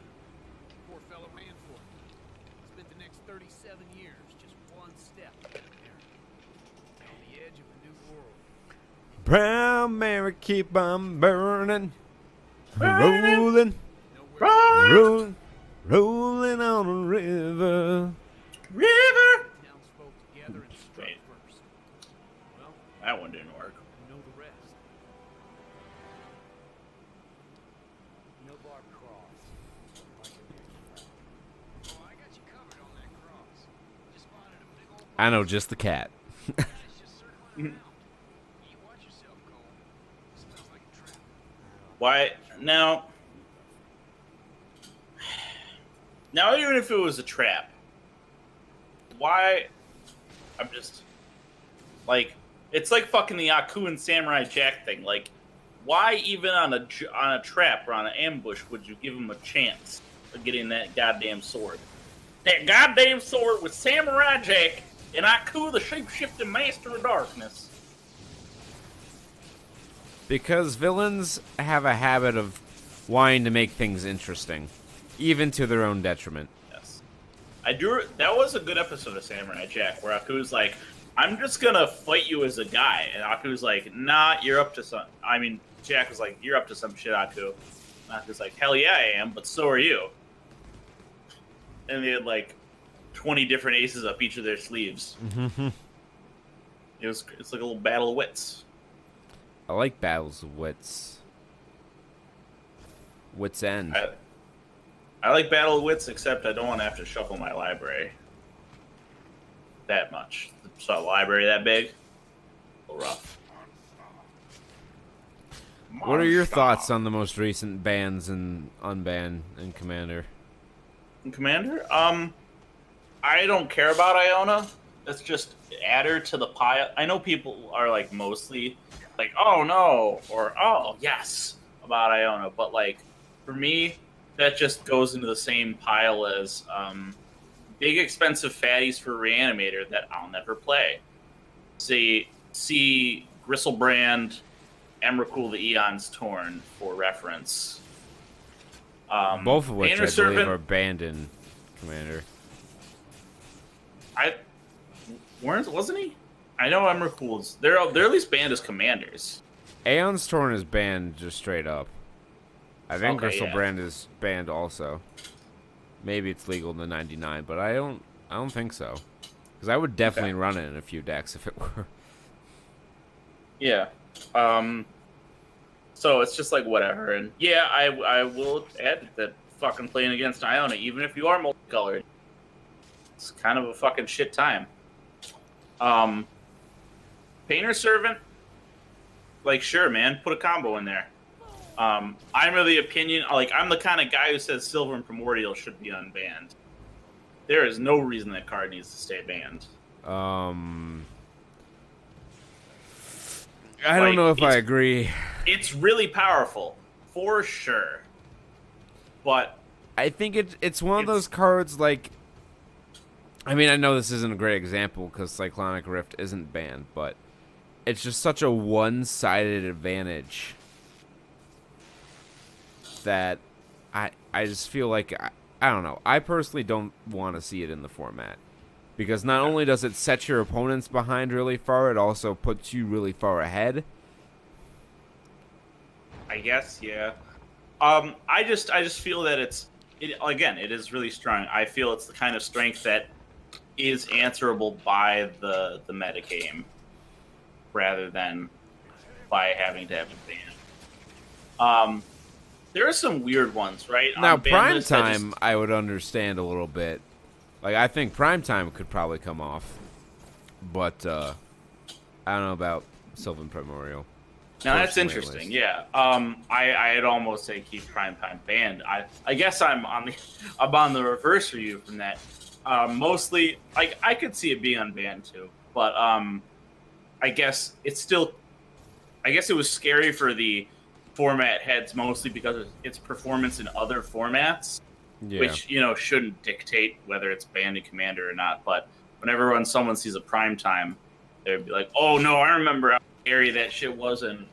Poor fellow ran for it. Spent the next 37 years just one step from Mary. On the edge of a new world. Brown Mary, keep on burning, rolling. Nowhere Rolling on a river. River. Townsfolk together and struck Wait. first. Well, That one didn't work. you know the rest. No bar cross. Like a big frown. Oh, I got you covered on that cross. Just spotted a big old I know, just the cat. guy's just circling around. You watch yourself, Cole. Smells like a trap. Why now? Now, even if it was a trap, why? I'm just like, it's like fucking the Aku and Samurai Jack thing. Like, why even on a trap or on an ambush would you give him a chance of getting that goddamn sword? That goddamn sword with Samurai Jack and Aku, the shape-shifting master of darkness. Because villains have a habit of wanting to make things interesting, even to their own detriment. Yes, I do. That was a good episode of Samurai Jack where Aku's like, "I'm just gonna fight you as a guy," and Aku's like, "Nah, you're up to some." I mean, Jack was like, "You're up to some shit, Aku." And Aku's like, "Hell yeah, I am, but so are you." And they had like 20 different aces up each of their sleeves. Mm-hmm. It's like a little battle of wits. I like battles of wits. Wits end. I like battle of wits, except I don't want to have to shuffle my library that much. So a library that big, a little rough. What are your thoughts on the most recent bans and unban in Commander? Commander? I don't care about Iona. That's just add her to the pile. I know people are like mostly like, oh no, or oh yes about Iona, but like for me, that just goes into the same pile as big expensive fatties for Reanimator that I'll never play. See Gristlebrand, Emrakul the Eons Torn for reference. Both of which Painter I Servant, believe are banned in Commander. wasn't he? I know Emrakul's. They're at least banned as commanders. Aeon's Torn is banned just straight up. I think Okay, Gristlebrand is banned also. Maybe it's legal in the 99, but I don't think so. Because I would definitely run it in a few decks if it were. Yeah. So it's just like whatever, and yeah, I will add that fucking playing against Iona, even if you are multicolored, it's kind of a fucking shit time. Painter Servant, like sure, man, put a combo in there. I'm of the opinion, like I'm the kind of guy who says Silver and Primordial should be unbanned. There is no reason that card needs to stay banned. I don't know if I agree. It's really powerful, for sure. But I think it's one of those cards like... I mean, I know this isn't a great example because Cyclonic Rift isn't banned, but it's just such a one-sided advantage that I just feel like... I don't know. I personally don't want to see it in the format. Because not only does it set your opponents behind really far, it also puts you really far ahead. I guess, yeah. I just feel that it is really strong. I feel it's the kind of strength that is answerable by the meta game rather than by having to have it banned. There are some weird ones, right? Now, Prime Time, I would understand a little bit. Like, I think Prime Time could probably come off. But, I don't know about Sylvan Primordial. Now, that's interesting, yeah. I'd almost say keep Prime Time banned. I guess I'm on the reverse for you from that. Mostly, I could see it being unbanned, too. But, I guess it's still... I guess it was scary for the format heads, mostly because of its performance in other formats. Yeah. Which, shouldn't dictate whether it's banned in Commander or not. But whenever someone sees a Prime Time, they'd be like, oh, no, I remember how scary that shit was in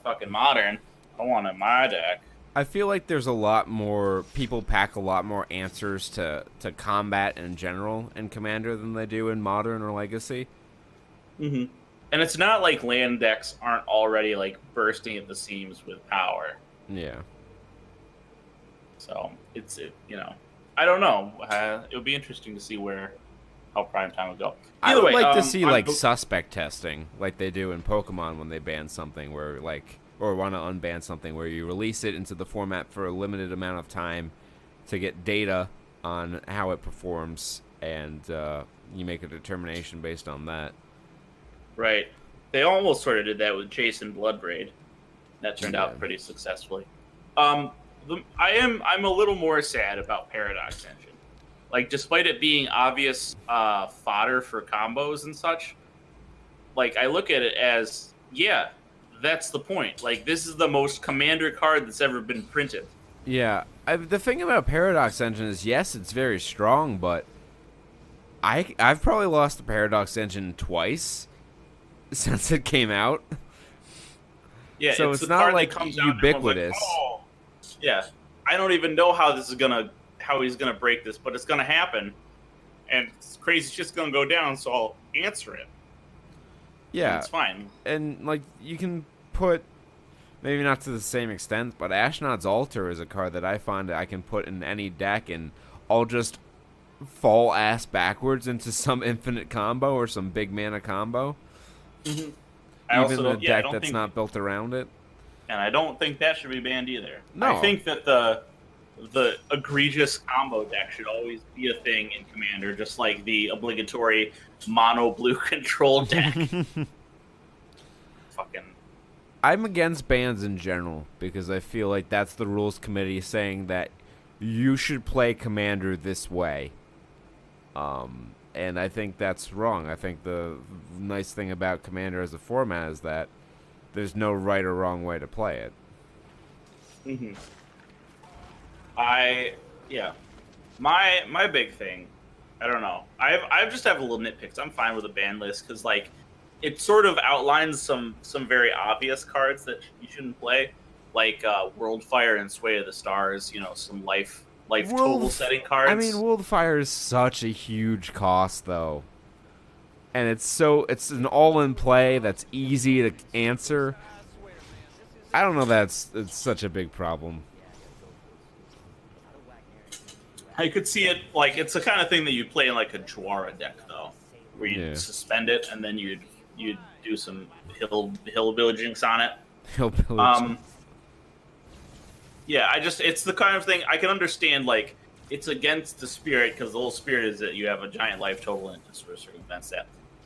fucking Modern. I want it in my deck. I feel like there's a lot more... People pack a lot more answers to combat in general in Commander than they do in Modern or Legacy. Mm-hmm. And it's not like land decks aren't already, bursting at the seams with power. Yeah. So... you know, I don't know. It would be interesting to see how prime time would go. I Either would way, like to see on like Bo- suspect testing, like they do in Pokemon when they ban something, where like or want to unban something, where you release it into the format for a limited amount of time to get data on how it performs, and you make a determination based on that. right. They almost sort of did that with Jason Bloodbraid. That turned Yeah. out pretty successfully. I'm a little more sad about Paradox Engine. Like, despite it being obvious fodder for combos and such, like I look at it as, yeah, that's the point. Like, this is the most commander card that's ever been printed. Yeah, the thing about Paradox Engine is, yes, it's very strong, but I've probably lost the Paradox Engine twice since it came out. Yeah, So it's it's the not card like that comes out and everyone's like, ubiquitous. oh, yeah. I don't even know how he's gonna break this, but it's gonna happen, and it's crazy. It's just gonna go down, so I'll answer it. And Yeah, it's fine. and like you can put, maybe not to the same extent, but Ashnod's Altar is a card that I find that I can put in any deck, and I'll just fall ass backwards into some infinite combo or some big mana combo. Mm-hmm. I Even also the don't, yeah, I deck don't that's think, not built around it. and I don't think that should be banned either. No. I think that the egregious combo deck should always be a thing in Commander, just like the obligatory mono blue control deck. Fucking. I'm against bans in general because I feel like that's the rules committee saying that you should play Commander this way. And I think that's wrong. I think the nice thing about Commander as a format is that there's no right or wrong way to play it. Mm-hmm. Yeah. My big thing, I don't know. I just have a little nitpicks. I'm fine with a ban list because like it sort of outlines some very obvious cards that you shouldn't play, like Worldfire and Sway of the Stars. You know, some life total setting cards. I mean, Worldfire is such a huge cost, though. And it's an all-in play that's easy to answer. I don't know it's such a big problem. I could see it like it's the kind of thing that you play in like a Juara deck though, where you suspend it and then you'd do some hill villagings on it. Yeah, it's the kind of thing I can understand. Like it's against the spirit because the whole spirit is that you have a giant life total and it sort of circumvents that.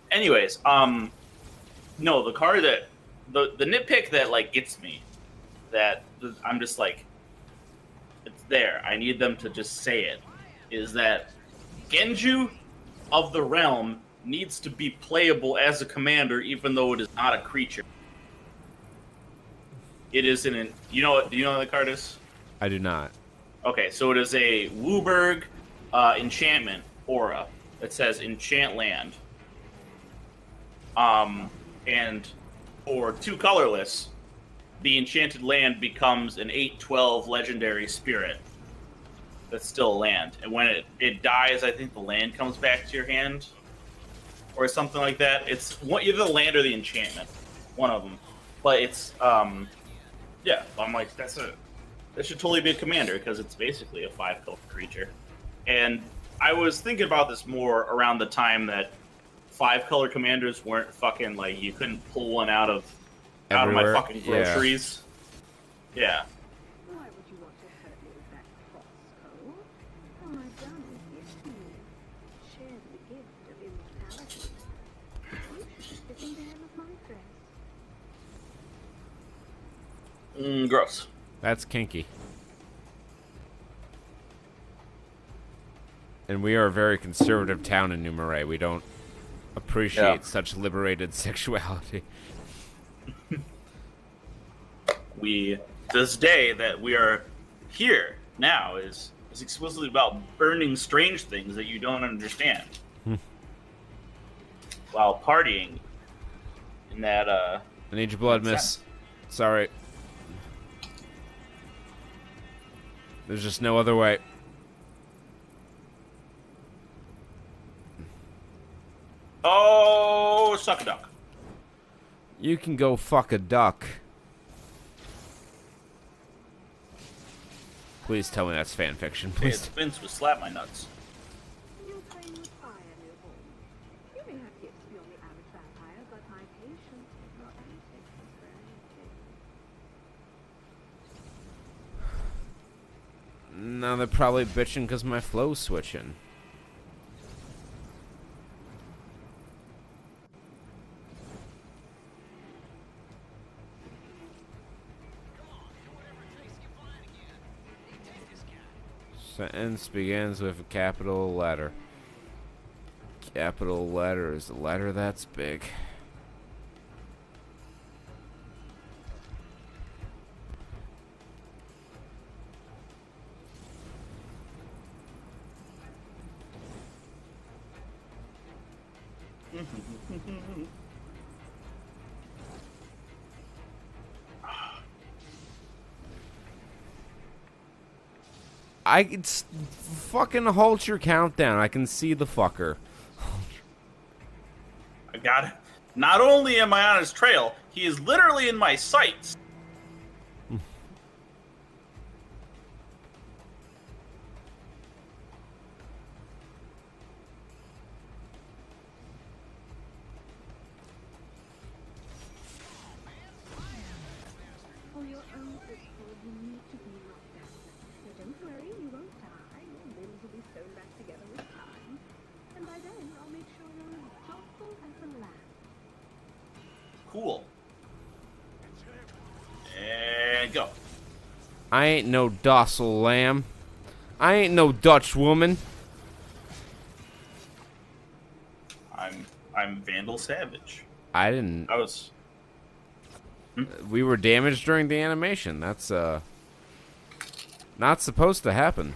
Anyways, no, the card that the nitpick that like gets me, that I'm just like, it's there. I need them to just say it. Is that Genju of the Realm needs to be playable as a commander, even though it is not a creature. It is do you know what the card is? I do not. Okay, so it is a Wooburg enchantment aura that says enchant land. And for 2 colorless, the enchanted land becomes an 8/12 legendary spirit. That's still a land, and when it dies, I think the land comes back to your hand, or something like that. It's either the land or the enchantment, one of them. But it's yeah. I'm like that should totally be a commander because it's basically a 5-color creature. And I was thinking about this more around the time that 5-color commanders weren't fucking like you couldn't pull one out of my fucking groceries. Yeah. Why would you want to hurt me with that crossbow? All I've done is gift you. Share the gift of immortality. You should fit in the hem of my dress. Gross. That's kinky. And we are a very conservative town in New Marais. We don't appreciate such liberated sexuality. This day that we are here now is explicitly about burning strange things that you don't understand while partying in that I need your blood, miss. Sorry. There's just no other way. Oh, suck a duck. You can go fuck a duck. Please tell me that's fan fiction. Hey, Please. it's Vince with Slap My Nuts. You're playing with fire, newborn. You may have gifts beyond the average vampire, but my patience is not anything very Now they're probably bitching because my flow's switching. Sentence begins with a capital letter. Capital letter is the letter that's big. It's fucking halt your countdown. I can see the fucker. I got it. Not only am I on his trail, he is literally in my sights. For your own good, you need to be locked down. But don't worry, you won't die. Your limbs will be sewn back together with time. And by then, I'll make sure you're as docile as a lamb. Cool. And go. I ain't no docile lamb. I ain't no Dutch woman. I'm Vandal Savage. I didn't. I was. We were damaged during the animation. That's not supposed to happen.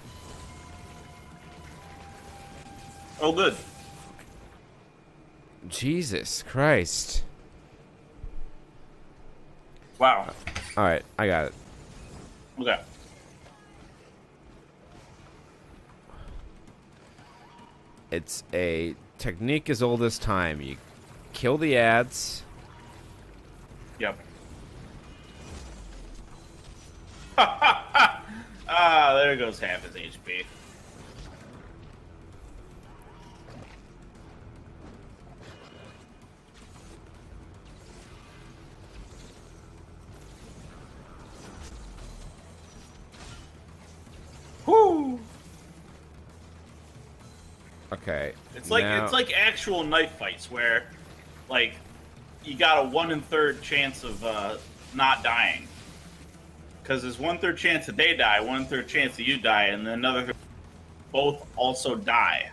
Oh, good. Jesus Christ. Wow. All right, I got it. Okay. It's a technique as old as time. You kill the ads. Yep. Ah, there goes half his HP. Whoo! Okay. It's like now- it's like actual knife fights where, like, you got a 1 1/3 chance of not dying. Because there's 1/3 chance that they die, 1/3 chance that you die, and then another both also die.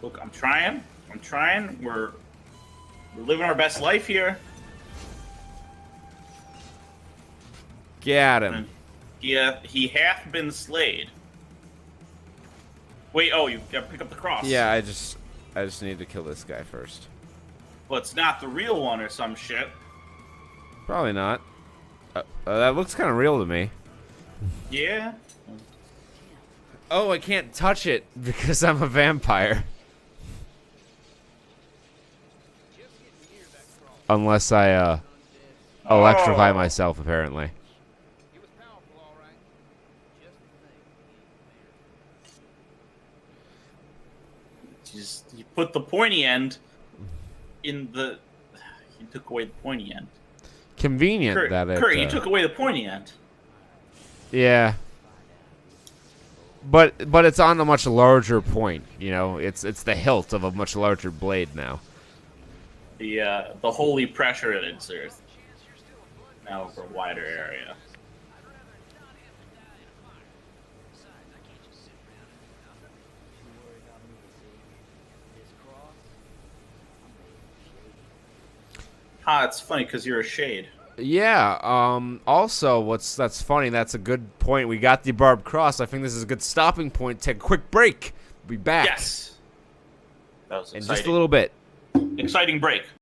Look, I'm trying. We're living our best life here. Get him. Yeah, he hath been slayed. Wait, oh, you gotta pick up the cross. Yeah, I just need to kill this guy first. Well, it's not the real one or some shit. Probably not. That looks kind of real to me. Yeah. Oh, I can't touch it because I'm a vampire. Unless I electrify myself, apparently. He was powerful, all right. Just the thing. Just you put the pointy end in the. You took away the pointy end. Convenient Kurt, that it. Kurt, you took away the pointy end. Yeah. But it's on a much larger point, you know. It's the hilt of a much larger blade now. The holy pressure it exerts now over a wider area. It's funny because you're a shade. Yeah. Also, that's funny. That's a good point. We got the barbed cross. I think this is a good stopping point. Take a quick break. We'll be back. Yes. That was In exciting. just a little bit. Exciting break.